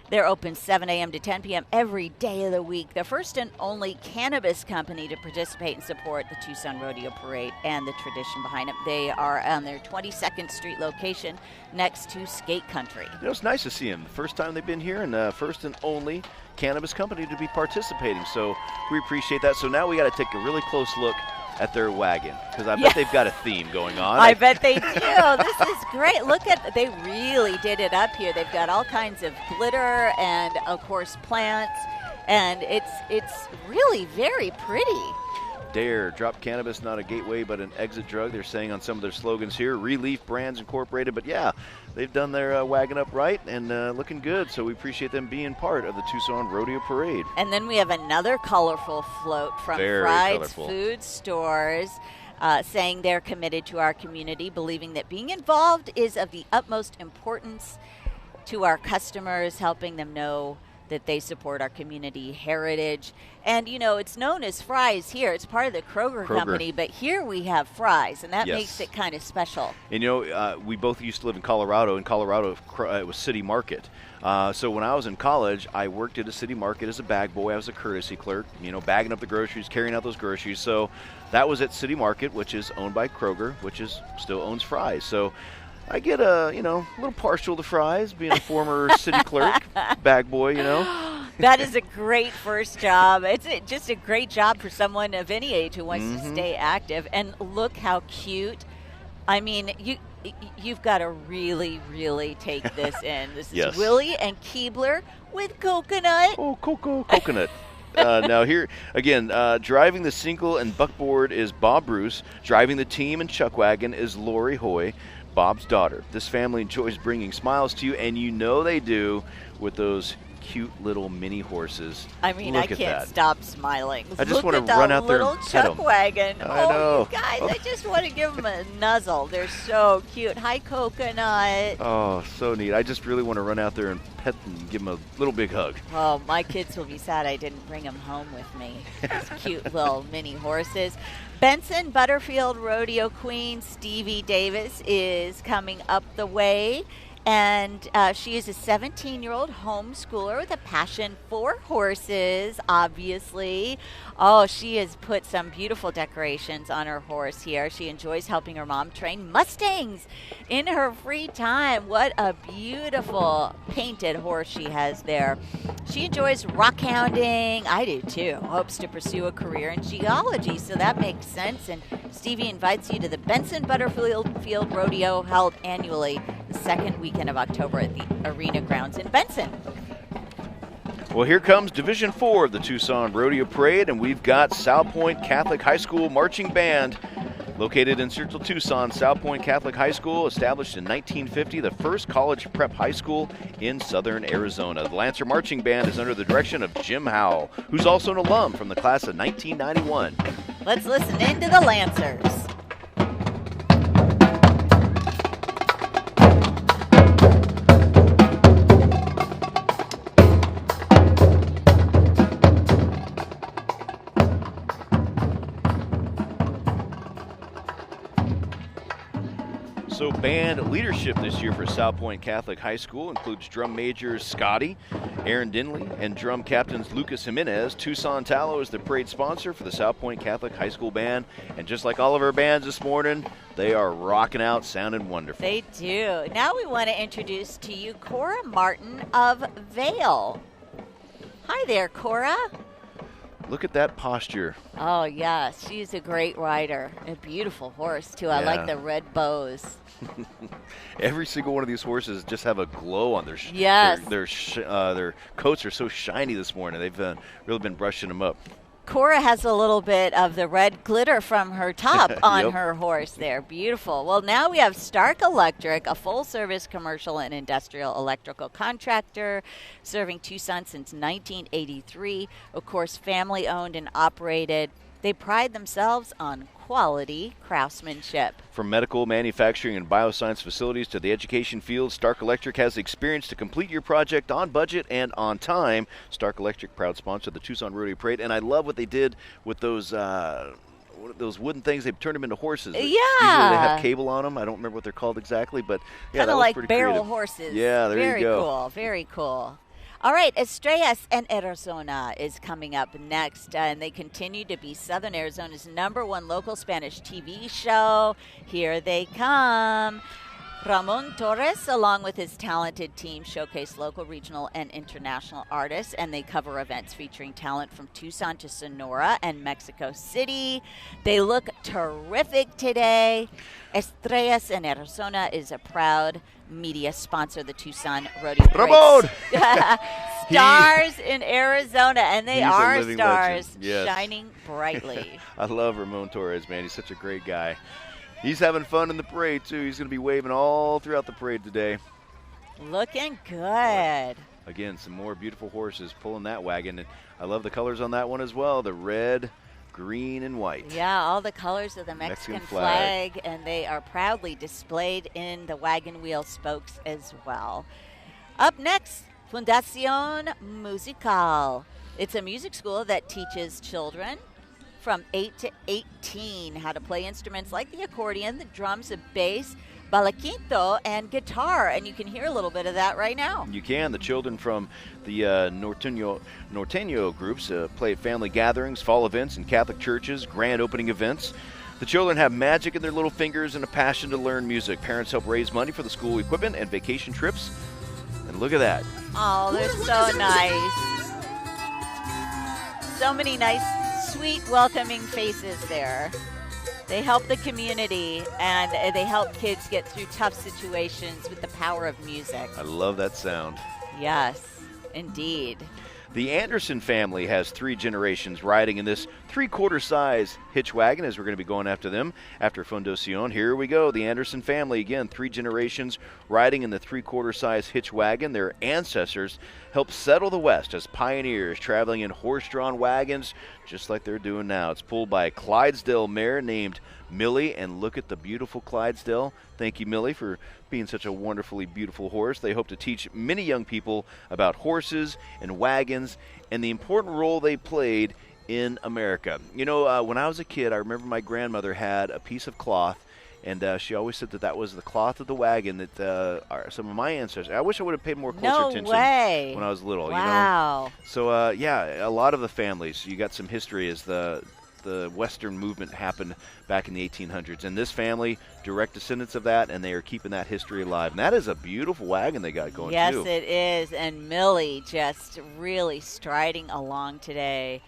They're open 7 a.m. to 10 p.m. every day of the week. The first and only cannabis company to participate and support the Tucson Rodeo Parade and the tradition behind it. They are on their 22nd Street location next to Skate Country. You know, it's nice to see them. The first time they've been here, and first and only cannabis company to be participating. So we appreciate that. So now we got to take a really close look at their wagon, because I bet they've got a theme going on. I bet they do. This is great. Look at, they really did it up here. They've got all kinds of glitter and, of course, plants, and it's really very pretty. Dare, drop cannabis, not a gateway, but an exit drug. They're saying on some of their slogans here, Relief Brands Incorporated. But yeah, they've done their wagon up right and looking good. So we appreciate them being part of the Tucson Rodeo Parade. And then we have another colorful float from Fried's Food Stores, saying they're committed to our community, believing that being involved is of the utmost importance to our customers, helping them know that they support our community heritage. And, you know, it's known as Fry's here. It's part of the Kroger company, but here we have Fry's, and that makes it kind of special. And, you know, we both used to live in Colorado. In Colorado, it was City Market. So when I was in college, I worked at a city market as a bag boy. I was a courtesy clerk, you know, bagging up the groceries, carrying out those groceries. So that was at City Market, which is owned by Kroger, which is still owns Fry's. So I get a little partial to Fry's, being a former city clerk, bag boy, you know. That is a great first job. It's just a great job for someone of any age who wants to stay active. And look how cute. I mean, you've got to really, really take this in. This is Willie and Keebler with coconut. Oh, coconut. Now here, again, driving the single and buckboard is Bob Bruce. Driving the team and chuck wagon is Lori Hoy, Bob's daughter. This family enjoys bringing smiles to you, and you know they do with those cute little mini horses. I mean, I can't stop smiling. I just want to run out there and pet them. Little chuck wagon. I know. You guys, I just want to give them a nuzzle. They're so cute. Hi, Coconut. Oh, so neat. I just really want to run out there and pet them and give them a little big hug. Oh, my kids will be sad I didn't bring them home with me. These cute little mini horses. Benson Butterfield Rodeo Queen Stevie Davis is coming up the way. And she is a 17-year-old homeschooler with a passion for horses, obviously. Oh, she has put some beautiful decorations on her horse here. She enjoys helping her mom train Mustangs in her free time. What a beautiful painted horse she has there. She enjoys rock hounding. I do too. Hopes to pursue a career in geology, so that makes sense. And Stevie invites you to the Benson Butterfield Rodeo, held annually the second weekend of October at the arena grounds in Benson. Well, here comes Division 4 of the Tucson Rodeo Parade, and we've got South Point Catholic High School Marching Band. Located in Central Tucson, South Point Catholic High School, established in 1950, the first college prep high school in southern Arizona. The Lancer Marching Band is under the direction of Jim Howell, who's also an alum from the class of 1991. Let's listen in to the Lancers. So band leadership this year for South Point Catholic High School includes drum majors Scotty, Aaron Dinley, and drum captains Lucas Jimenez. Tucson Tallow is the parade sponsor for the South Point Catholic High School Band. And just like all of our bands this morning, they are rocking out, sounding wonderful. They do. Now we want to introduce to you Cora Martin of Vail. Hi there, Cora. Look at that posture. Oh, yeah. She's a great rider. A beautiful horse, too. I like the red bows. Every single one of these horses just have a glow on their their coats are so shiny this morning. They've really been brushing them up. Cora has a little bit of the red glitter from her top on her horse there. Beautiful. Well, now we have Stark Electric, a full-service commercial and industrial electrical contractor serving Tucson since 1983. Of course, family-owned and operated. They pride themselves on quality craftsmanship. From medical, manufacturing, and bioscience facilities to the education field, Stark Electric has the experience to complete your project on budget and on time. Stark Electric, proud sponsor of the Tucson Rodeo Parade, and I love what they did with those wooden things. They turned them into horses. Yeah. Usually they have cable on them. I don't remember what they're called exactly, but yeah, that was like pretty barrel creative. horses. Yeah, there you go. Very cool. Very cool. All right, Estrellas en Arizona is coming up next, and they continue to be Southern Arizona's #1 local Spanish TV show. Here they come. Ramon Torres, along with his talented team, showcase local, regional, and international artists, and they cover events featuring talent from Tucson to Sonora and Mexico City. They look terrific today. Estrellas en Arizona is a proud media sponsor of the Tucson Rodeo Ramon! Stars in Arizona, and they are stars, yes. shining brightly. I love Ramon Torres, man. He's such a great guy. He's having fun in the parade, too. He's going to be waving all throughout the parade today. Looking good. Again, some more beautiful horses pulling that wagon. And I love the colors on that one as well, the red, green, and white. Yeah, all the colors of the Mexican flag, and they are proudly displayed in the wagon wheel spokes as well. Up next, Fundacion Musical. It's a music school that teaches children from 8 to 18 how to play instruments like the accordion, the drums, the bass, balaquinto, and guitar. And you can hear a little bit of that right now. You can. The children from the Norteño groups play at family gatherings, fall events, and Catholic churches, grand opening events. The children have magic in their little fingers and a passion to learn music. Parents help raise money for the school equipment and vacation trips. And look at that. Oh, they're so nice. So many nice, sweet, welcoming faces there. They help the community, and they help kids get through tough situations with the power of music. I love that sound. Yes, indeed. The Anderson family has 3 generations riding in this 3/4 size hitch wagon, as we're going to be going after them after Fundacion. Here we go. The Anderson family, again, 3 generations riding in the 3/4 size hitch wagon. Their ancestors helped settle the West as pioneers, traveling in horse-drawn wagons, just like they're doing now. It's pulled by a Clydesdale mare named Millie, and look at the beautiful Clydesdale. Thank you, Millie, for being such a wonderfully beautiful horse. They hope to teach many young people about horses and wagons and the important role they played in America. You know, when I was a kid, I remember my grandmother had a piece of cloth, and she always said that was the cloth of the wagon that some of my ancestors. I wish I would have paid more closer attention when I was little. Wow. You know? So, yeah, a lot of the families, you got some history as the Western movement happened back in the 1800s. And this family, direct descendants of that, and they are keeping that history alive. And that is a beautiful wagon they got going, too. Yes, it is. And Millie just really striding along today.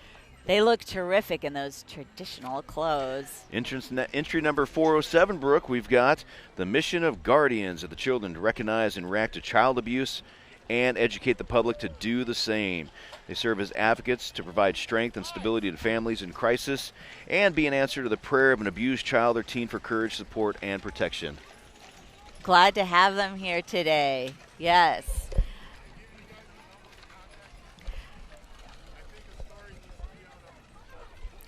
They look terrific in those traditional clothes. Entry number 407, Brooke, we've got the mission of guardians of the children to recognize and react to child abuse and educate the public to do the same. They serve as advocates to provide strength and stability to families in crisis and be an answer to the prayer of an abused child or teen for courage, support, and protection. Glad to have them here today. Yes.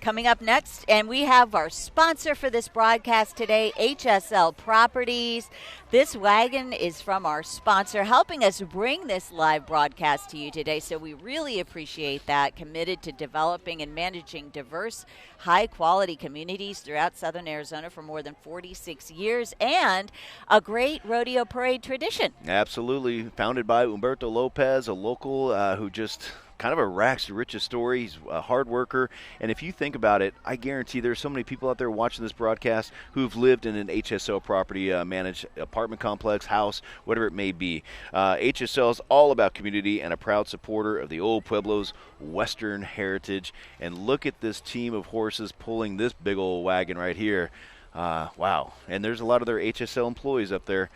Coming up next, and we have our sponsor for this broadcast today, Hsl Properties. This wagon is from our sponsor, helping us bring this live broadcast to you today, so we really appreciate that. Committed to developing and managing diverse, high-quality communities throughout southern Arizona for more than 46 years, and a great rodeo parade tradition. Absolutely. Founded by Humberto Lopez, a local who just kind of a rags to riches story. He's a hard worker, and if you think about it, I guarantee there's so many people out there watching this broadcast who've lived in an HSL property managed apartment complex, house, whatever it may be. HSL is all about community and a proud supporter of the old Pueblo's Western heritage. And look at this team of horses pulling this big old wagon right here. Wow. And there's a lot of their HSL employees up there.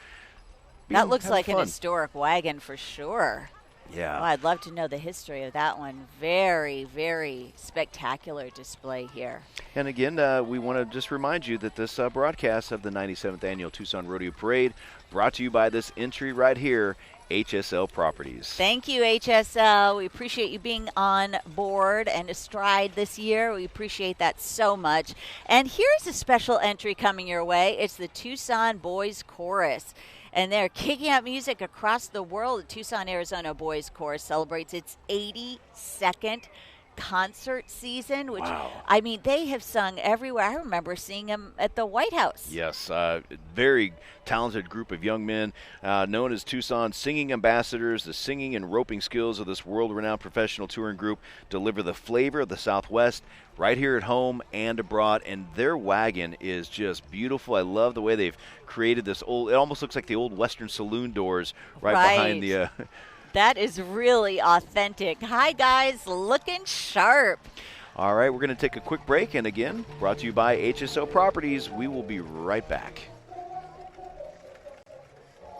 That looks like an historic wagon for sure. Yeah. Well, I'd love to know the history of that one. Very, very spectacular display here. And again, we want to just remind you that this broadcast of the 97th Annual Tucson Rodeo Parade brought to you by this entry right here, Hsl Properties. Thank you, HSL. We appreciate you being on board and astride this year. We appreciate that so much. And here's a special entry coming your way. It's the Tucson Boys Chorus. And they're kicking out music across the world. The Tucson, Arizona Boys Chorus celebrates its 82nd concert season, which, wow. I mean, they have sung everywhere. I remember seeing them at the White House. Yes, very talented group of young men known as Tucson Singing Ambassadors. The singing and roping skills of this world-renowned professional touring group deliver the flavor of the Southwest right here at home and abroad, and their wagon is just beautiful. I love the way they've created this old, it almost looks like the old Western saloon doors right. behind the... That is really authentic. Hi, guys, looking sharp. All right, we're going to take a quick break, and again, brought to you by HSL Properties. We will be right back.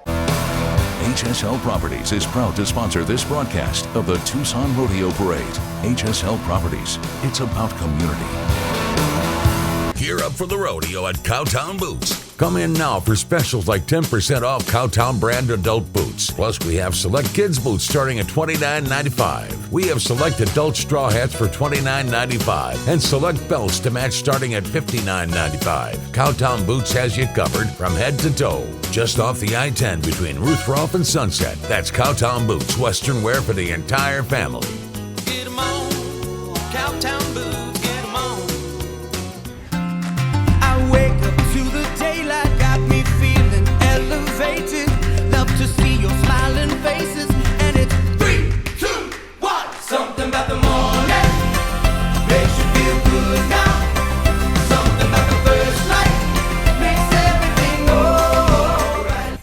Hsl Properties is proud to sponsor this broadcast of the Tucson Rodeo Parade. Hsl Properties, it's about community. Gear up for the rodeo at Cowtown Boots. Come in now for specials like 10% off Cowtown brand adult boots. Plus, we have select kids boots starting at $29.95. We have select adult straw hats for $29.95 and select belts to match starting at $59.95. Cowtown Boots has you covered from head to toe. Just off the I-10 between Ruthroff and Sunset. That's Cowtown Boots, Western wear for the entire family. Get 'em on, Cowtown Boots, get 'em on. I wake up to the daylight, got me feeling elevated. Love to see your smiling faces, and it's 3, 2, 1. Something about the morning makes you feel good now. Something about the first light makes everything alright.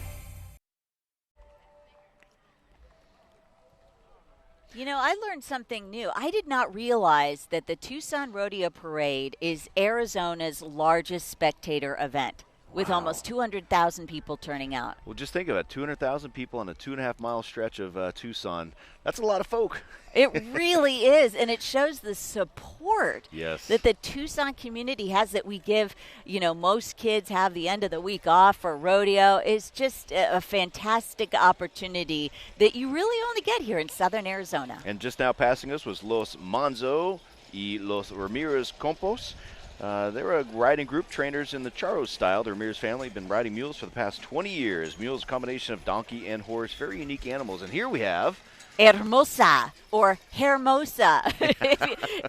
You know, I learned something new. I did not realize that the Tucson Rodeo Parade is Arizona's largest spectator event, with almost 200,000 people turning out. Well, just think of it, 200,000 people on a 2.5-mile stretch of Tucson. That's a lot of folk. It really is, and it shows the support Yes. that the Tucson community has, that we give. You know, most kids have the end of the week off for rodeo. It's just a fantastic opportunity that you really only get here in southern Arizona. And just now passing us was Los Manzo y Los Ramirez Campos. They're a riding group, trainers in the Charro style. The Ramirez family have been riding mules for the past 20 years. Mules, a combination of donkey and horse, very unique animals. And here we have Hermosa, or Hermosa,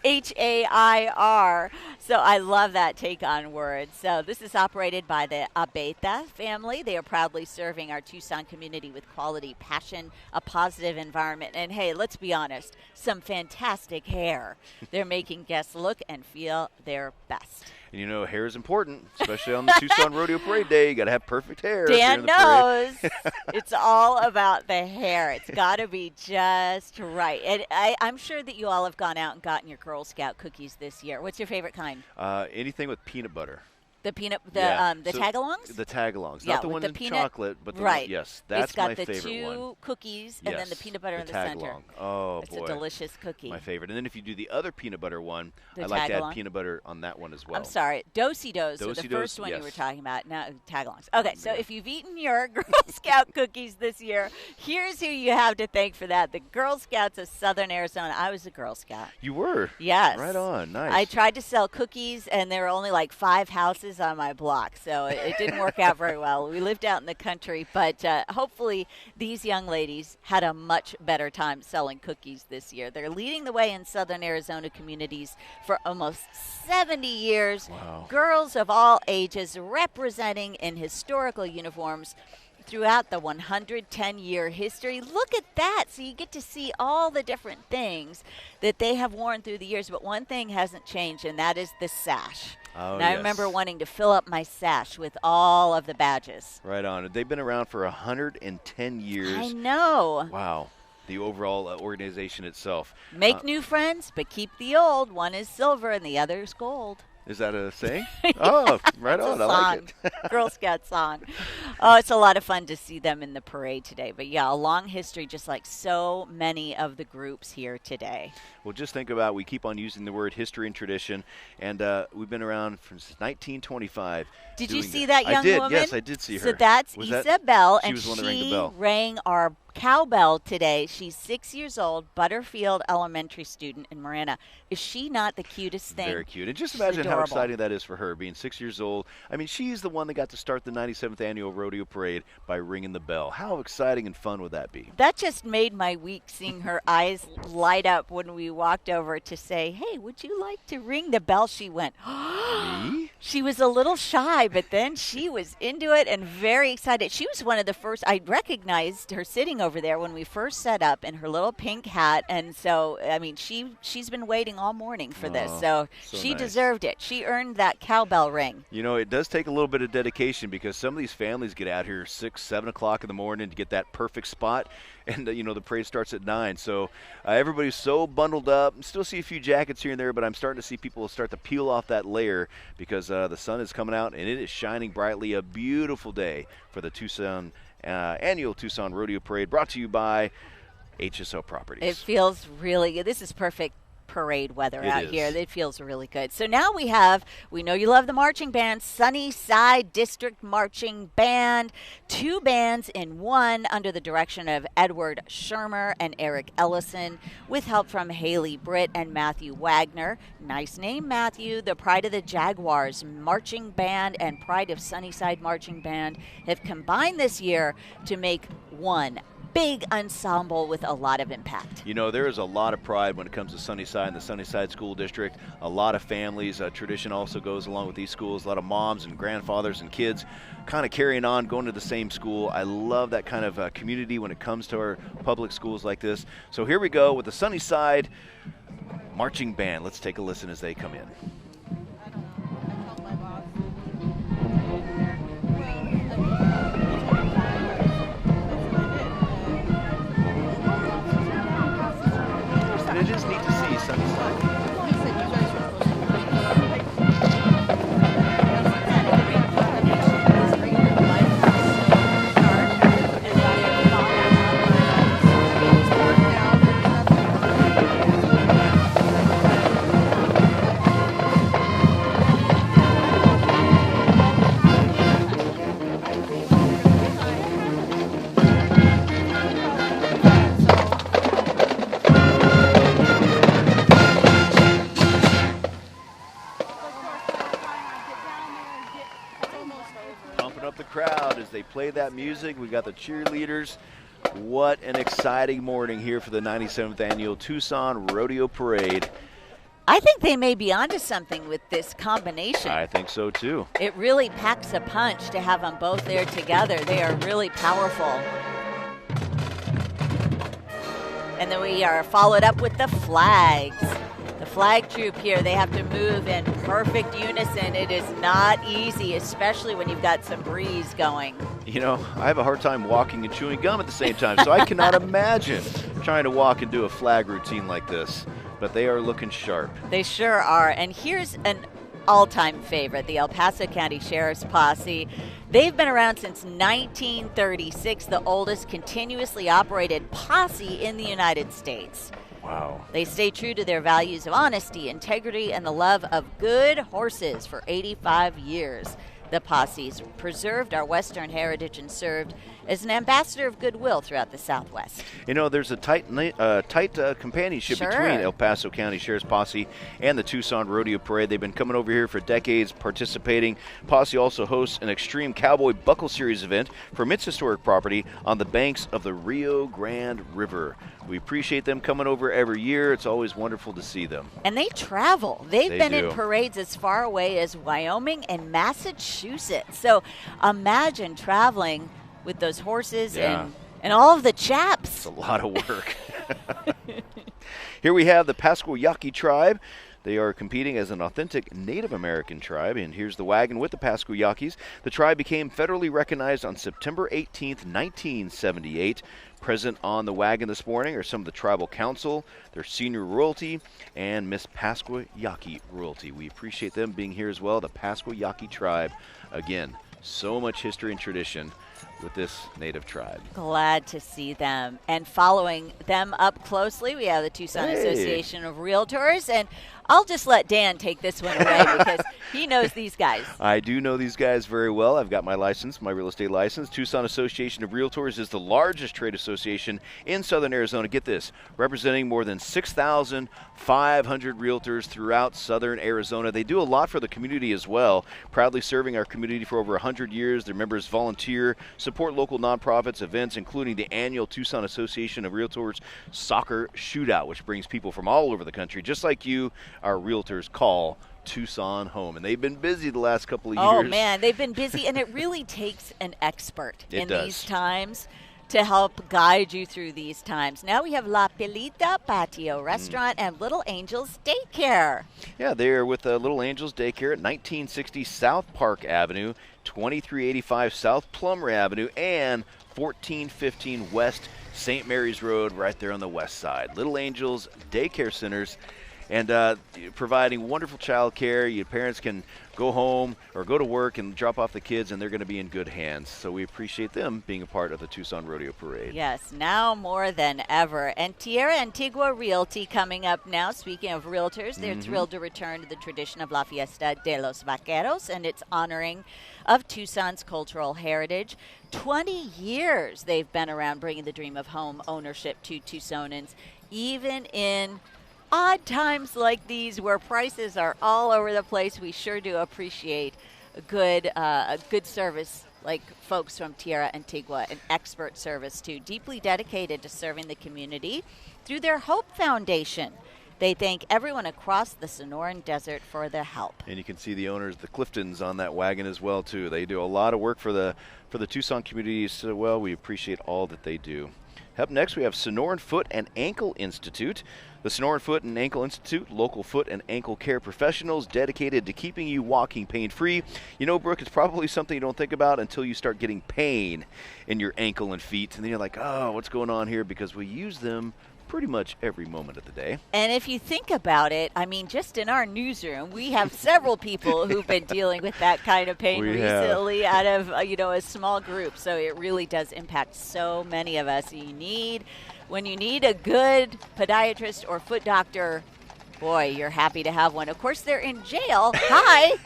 Hair. So I love that take on words. So this is operated by the Abeta family. They are proudly serving our Tucson community with quality, passion, a positive environment, and hey, let's be honest, some fantastic hair. They're making guests look and feel their best. And you know, hair is important, especially on the Tucson Rodeo Parade Day. You got to have perfect hair. if you're Dan in the parade. knows it's all about the hair. It's got to be just right. And I'm sure that you all have gone out and gotten your Girl Scout cookies this year. What's your favorite kind? Anything with peanut butter. The peanut, Yeah. the So tagalongs? The tagalongs, Yeah, not the with one the in peanut- chocolate, but the right. one, yes, that's it's got my the favorite two one. cookies and then the Yes, peanut butter in the tagalong. center. Oh, It's boy. a delicious cookie. My favorite. And then if you do the other peanut butter one, The I like to tagalong? add peanut butter on that one as well. I'm sorry, Do-si-dos were the Do-si-dos, first one you yes. were talking about. Now, tagalongs. Okay, so Yeah. if you've eaten your Girl Scout cookies this year, here's who you have to thank for that. The Girl Scouts of Southern Arizona. I was a Girl Scout. You were? Yes. Right on. Nice. I tried to sell cookies, and there were only like 5 houses on my block, so it didn't work out very well. We lived out in the country, but hopefully these young ladies had a much better time selling cookies this year. They're leading the way in southern Arizona communities for almost 70 years. Wow. Girls of all ages representing in historical uniforms throughout the 110-year history. Look at that. So you get to see all the different things that they have worn through the years. But one thing hasn't changed, and that is the sash. Oh, and I yes. remember wanting to fill up my sash with all of the badges. Right on. They've been around for 110 years. I know. Wow. The overall organization itself. Make new friends, but keep the old. One is silver and the other is gold. Is that a saying? Oh, right It's on. a I like it. Girl Scout song. Oh, it's a lot of fun to see them in the parade today. But yeah, a long history, just like so many of the groups here today. Well, just think about, we keep on using the word history and tradition, and we've been around since 1925. Did you doing see that young I did, woman? yes, I did see her. So that's Was that- Isabel, she and was the one that rang the she bell. rang our cowbell today. She's 6 years old, Butterfield Elementary student in Marana. Is she not the cutest thing? Very cute. And just She's imagine how adorable. exciting that is for her, being 6 years old. I mean, she's the one that got to start the 97th Annual Rodeo Parade by ringing the bell. How exciting and fun would that be? That just made my week, seeing her eyes light up when we walked over to say, hey, would you like to ring the bell? She went, Me? She was a little shy, but then she was into it and very excited. She was one of the first. I recognized her sitting over there when we first set up in her little pink hat. And so, I mean, she's been waiting all morning for this. So she nice. deserved it. She earned that cowbell ring. You know, it does take a little bit of dedication, because some of these families get out here 6, 7 o'clock in the morning to get that perfect spot. And, you know, the parade starts at 9. So everybody's so bundled up. Still see a few jackets here and there, but I'm starting to see people start to peel off that layer, because the sun is coming out and it is shining brightly. A beautiful day for the Tucson annual Tucson Rodeo Parade, brought to you by Hsl Properties. It feels really good. This is perfect parade weather It out is. here. It feels really good. So now we know you love the marching band, Sunnyside District Marching Band. 2 bands in one under the direction of Edward Shermer and Eric Ellison, with help from Haley Britt and Matthew Wagner. Nice name, Matthew. The Pride of the Jaguars Marching Band and Pride of Sunnyside Marching Band have combined this year to make one big ensemble with a lot of impact. You know, there is a lot of pride when it comes to Sunnyside and the Sunnyside School District. A lot of families. Tradition also goes along with these schools. A lot of moms and grandfathers and kids kind of carrying on, going to the same school. I love that kind of community when it comes to our public schools like this. So here we go with the Sunnyside Marching Band. Let's take a listen as they come in. It is neat to see Sunnyside. They play that music. We got the cheerleaders. What an exciting morning here for the 97th annual Tucson Rodeo Parade. I think they may be onto something with this combination. I think so too. It really packs a punch to have them both there together. They are really powerful. And then we are followed up with the flags. The flag troop here, they have to move in perfect unison. It is not easy, especially when you've got some breeze going. You know, I have a hard time walking and chewing gum at the same time, so I cannot imagine trying to walk and do a flag routine like this. But they are looking sharp. They sure are. And here's an all-time favorite, the El Paso County Sheriff's Posse. They've been around since 1936, the oldest continuously operated posse in the United States. Wow. They stay true to their values of honesty, integrity, and the love of good horses for 85 years. The posse's preserved our Western heritage and served as an ambassador of goodwill throughout the Southwest. You know, there's a tight companionship between El Paso County Sheriff's Posse and the Tucson Rodeo Parade. They've been coming over here for decades, participating. Posse also hosts an extreme cowboy buckle series event from its historic property on the banks of the Rio Grande River. We appreciate them coming over every year. It's always wonderful to see them. And they travel. They've been do. in parades as far away as Wyoming and Massachusetts. So imagine traveling with those horses and all of the chaps. It's a lot of work. Here we have the Pasquayaqui tribe. They are competing as an authentic Native American tribe, and here's the wagon with the Pasquayaqis. The tribe became federally recognized on September 18th, 1978. Present on the wagon this morning are some of the tribal council, their senior royalty, and Miss Pasquayaqui royalty. We appreciate them being here as well, the Pasquayaqui tribe. Again, so much history and tradition with this native tribe. Glad to see them. And following them up closely, we have the Tucson Association of Realtors. And I'll just let Dan take this one away because he knows these guys. I do know these guys very well. I've got my license, my real estate license. Tucson Association of Realtors is the largest trade association in southern Arizona. Get this, representing more than 6,500 realtors throughout southern Arizona. They do a lot for the community as well, proudly serving our community for over 100 years. Their members volunteer, support local nonprofits, events, including the annual Tucson Association of Realtors Soccer Shootout, which brings people from all over the country, just like you, our realtors, call Tucson home. And they've been busy the last couple of years. Oh, man, they've been busy, and it really takes an expert these times to help guide you through these times. Now we have La Pilita Patio Restaurant and Little Angels Daycare. Yeah, they're with Little Angels Daycare at 1960 South Park Avenue, 2385 South Plummer Avenue, and 1415 West St. Mary's Road right there on the west side. Little Angels Daycare Centers. and providing wonderful child care. Your parents can go home or go to work and drop off the kids, and they're going to be in good hands. So we appreciate them being a part of the Tucson Rodeo Parade. Yes, now more than ever. And Tierra Antigua Realty coming up now. Speaking of realtors, they're thrilled to return to the tradition of La Fiesta de los Vaqueros and its honoring of Tucson's cultural heritage. 20 years they've been around bringing the dream of home ownership to Tucsonans, even in odd times like these where prices are all over the place. We sure do appreciate a good service like folks from Tierra Antigua, an expert service too, deeply dedicated to serving the community through their Hope Foundation. They thank everyone across the Sonoran Desert for their help. And you can see the owners, the Cliftons, on that wagon as well too. They do a lot of work for the Tucson community, so well, we appreciate all that they do. Up next, we have Sonoran Foot and Ankle Institute. The Sonoran Foot and Ankle Institute, local foot and ankle care professionals dedicated to keeping you walking pain-free. You know, Brooke, it's probably something you don't think about until you start getting pain in your ankle and feet. And then you're like, oh, what's going on here? Because we use them pretty much every moment of the day. And if you think about it, I mean, just in our newsroom, we have several people who've been dealing with that kind of pain recently out of, a small group. So it really does impact so many of us. When you need a good podiatrist or foot doctor, boy, you're happy to have one. Of course, they're in jail. Hi.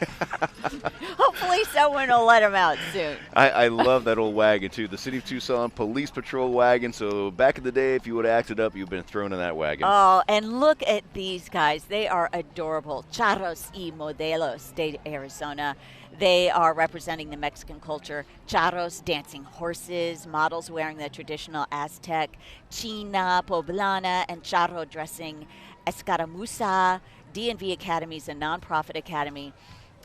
Hopefully someone will let them out soon. I love that old wagon, too. The City of Tucson Police Patrol wagon. So back in the day, if you would have acted up, you've been thrown in that wagon. Oh, and look at these guys. They are adorable. Charros y Modelos de Arizona. They are representing the Mexican culture. Charros, dancing horses, models wearing the traditional Aztec, China, Poblana, and charro dressing escaramuza. DNV Academy is a nonprofit academy.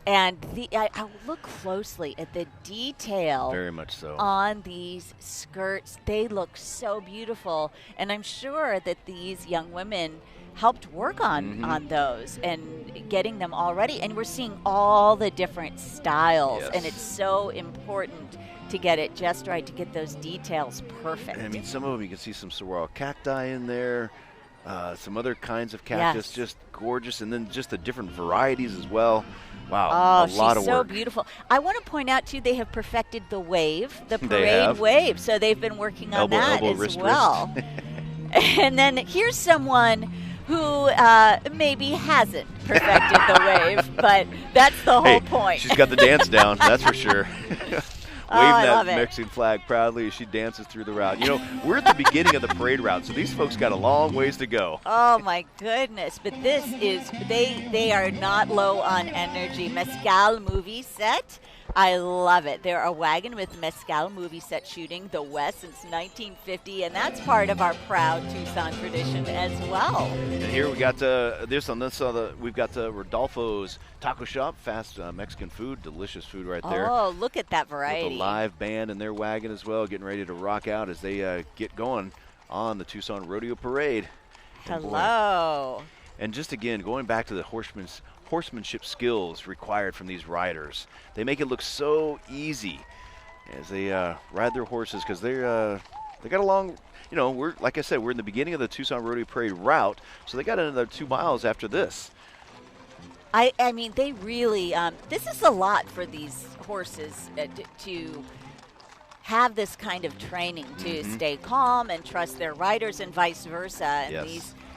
And I look closely at the detail very much so on these skirts. They look so beautiful. And I'm sure that these young women helped work on those and getting them all ready. And we're seeing all the different styles. Yes. And it's so important to get it just right, to get those details perfect. I mean, some of them, you can see some saguaro cacti in there. Some other kinds of cactus, just gorgeous, and then just the different varieties as well. Wow, a lot of work. She's so beautiful. I want to point out, too, they have perfected the wave, the parade wave, so they've been working on that as well. And then here's someone who maybe hasn't perfected the wave, but that's the whole point. She's got the dance down, that's for sure. Waving that it. Mexican flag proudly as she dances through the route. You know, we're at the beginning of the parade route, so these folks got a long ways to go. Oh, my goodness. But this is, they are not low on energy. Mezcal movie set. I love it. They're a wagon with Mezcal movie set shooting the West since 1950, and that's part of our proud Tucson tradition as well. And here we got we've got Rodolfo's Taco Shop, fast Mexican food, delicious food right there. Oh, look at that variety. With a live band in their wagon as well, getting ready to rock out as they get going on the Tucson Rodeo Parade. Hello. And just again, going back to the horsemanship skills required from these riders. They make it look so easy as they ride their horses, because they got a long, we're, like I said, we're in the beginning of the Tucson Rodeo Parade route, so they got another 2 miles after this. I mean, they really, this is a lot for these horses to have this kind of training, to stay calm and trust their riders and vice versa. And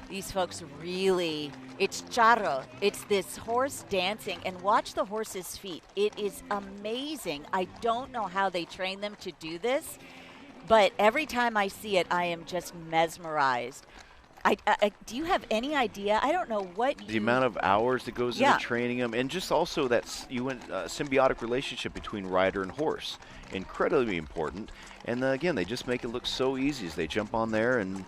these folks really, it's charro. It's this horse dancing, and watch the horse's feet. It is amazing. I don't know how they train them to do this, but every time I see it, I am just mesmerized. Do you have any idea? I don't know what the amount of hours that goes into training them, and just also that symbiotic relationship between rider and horse. Incredibly important. And again, they just make it look so easy as they jump on there, and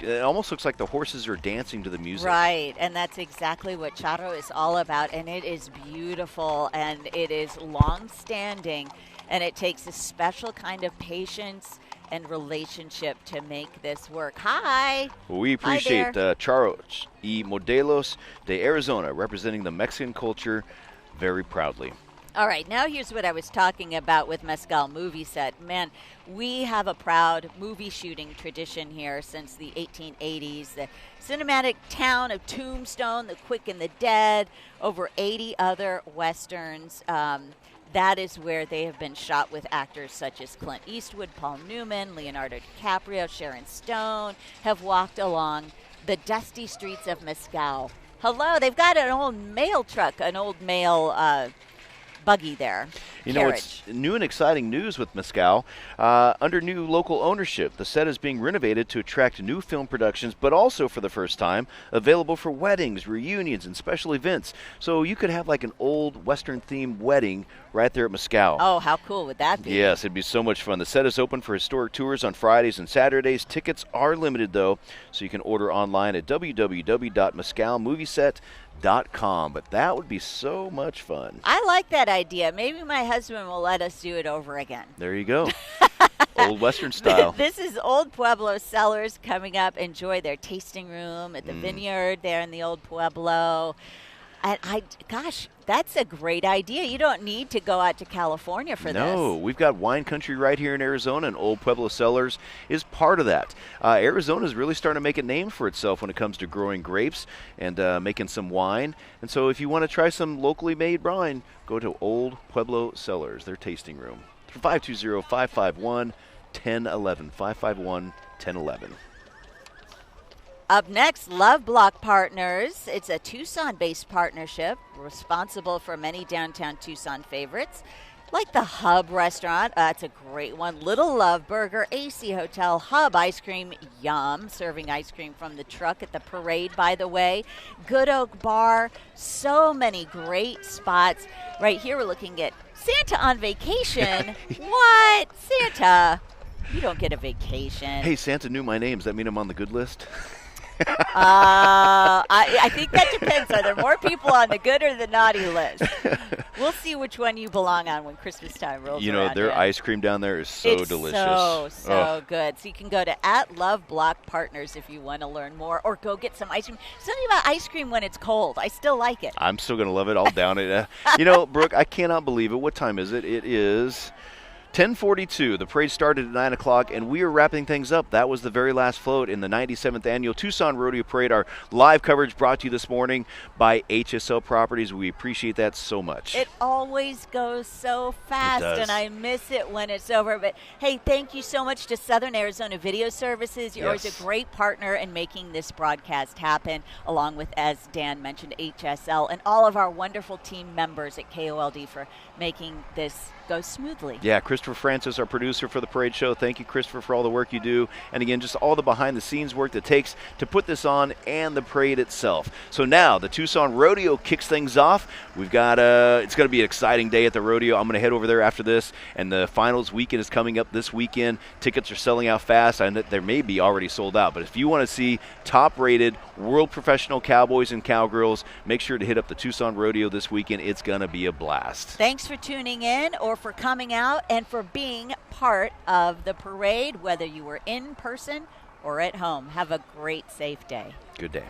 it almost looks like the horses are dancing to the music. Right, and that's exactly what charro is all about, and it is beautiful, and it is long-standing, and it takes a special kind of patience and relationship to make this work. Hi. Well, we appreciate Charros y Modelos de Arizona, representing the Mexican culture very proudly. All right, now here's what I was talking about with Mezcal Movie Set. Man, we have a proud movie shooting tradition here since the 1880s. The cinematic town of Tombstone, The Quick and the Dead, over 80 other Westerns. That is where they have been shot with actors such as Clint Eastwood, Paul Newman, Leonardo DiCaprio, Sharon Stone, have walked along the dusty streets of Mezcal. Hello, they've got an old mail truck, an old mail buggy there. You know, it's new and exciting news with Mezcal. Under new local ownership, the set is being renovated to attract new film productions, but also for the first time, available for weddings, reunions, and special events. So you could have like an old Western-themed wedding right there at Mezcal. Oh, how cool would that be? Yes, it'd be so much fun. The set is open for historic tours on Fridays and Saturdays. Tickets are limited, though, so you can order online at www.mezcalmovieset.com. But that would be so much fun. I like that idea. Maybe my husband will let us do it over again. There you go. Old Western style. This is Old Pueblo Cellars coming up. Enjoy their tasting room at the vineyard there in the Old Pueblo. And gosh, that's a great idea. You don't need to go out to California for this. No, we've got wine country right here in Arizona, and Old Pueblo Cellars is part of that. Arizona is really starting to make a name for itself when it comes to growing grapes and making some wine. And so if you want to try some locally made wine, go to Old Pueblo Cellars, their tasting room. 520-551-1011, 551-1011. Up next, Love Block Partners. It's a Tucson-based partnership responsible for many downtown Tucson favorites, like the Hub Restaurant. That's a great one. Little Love Burger, AC Hotel, Hub Ice Cream, yum, serving ice cream from the truck at the parade, by the way. Good Oak Bar, so many great spots. Right here we're looking at Santa on vacation. What? Santa, you don't get a vacation. Hey, Santa knew my name. Does that mean I'm on the good list? I think that depends. Are there more people on the good or the naughty list? We'll see which one you belong on when Christmas time rolls around. You know, their ice cream down there is so delicious. So good. So you can go to @LoveBlockPartners if you want to learn more, or go get some ice cream. Something about ice cream when it's cold. I still like it. I'm still going to love it. I'll down it. You know, Brooke, I cannot believe it. What time is it? It is 10:42. The parade started at 9 o'clock, and we are wrapping things up. That was the very last float in the 97th Annual Tucson Rodeo Parade. Our live coverage brought to you this morning by Hsl Properties. We appreciate that so much. It always goes so fast, and I miss it when it's over. But, hey, thank you so much to Southern Arizona Video Services. You're always a great partner in making this broadcast happen, along with, as Dan mentioned, Hsl, and all of our wonderful team members at KOLD for making this go smoothly. Yeah, Christopher Francis, our producer for the parade show. Thank you, Christopher, for all the work you do. And again, just all the behind-the-scenes work that takes to put this on, and the parade itself. So now the Tucson Rodeo kicks things off. We've got it's going to be an exciting day at the rodeo. I'm going to head over there after this, and the finals weekend is coming up this weekend. Tickets are selling out fast. I know there may be already sold out, but if you want to see top-rated world professional cowboys and cowgirls, make sure to hit up the Tucson Rodeo this weekend. It's going to be a blast. Thanks for tuning in, or for coming out, and for being part of the parade, whether you were in person or at home. Have a great, safe day. Good day.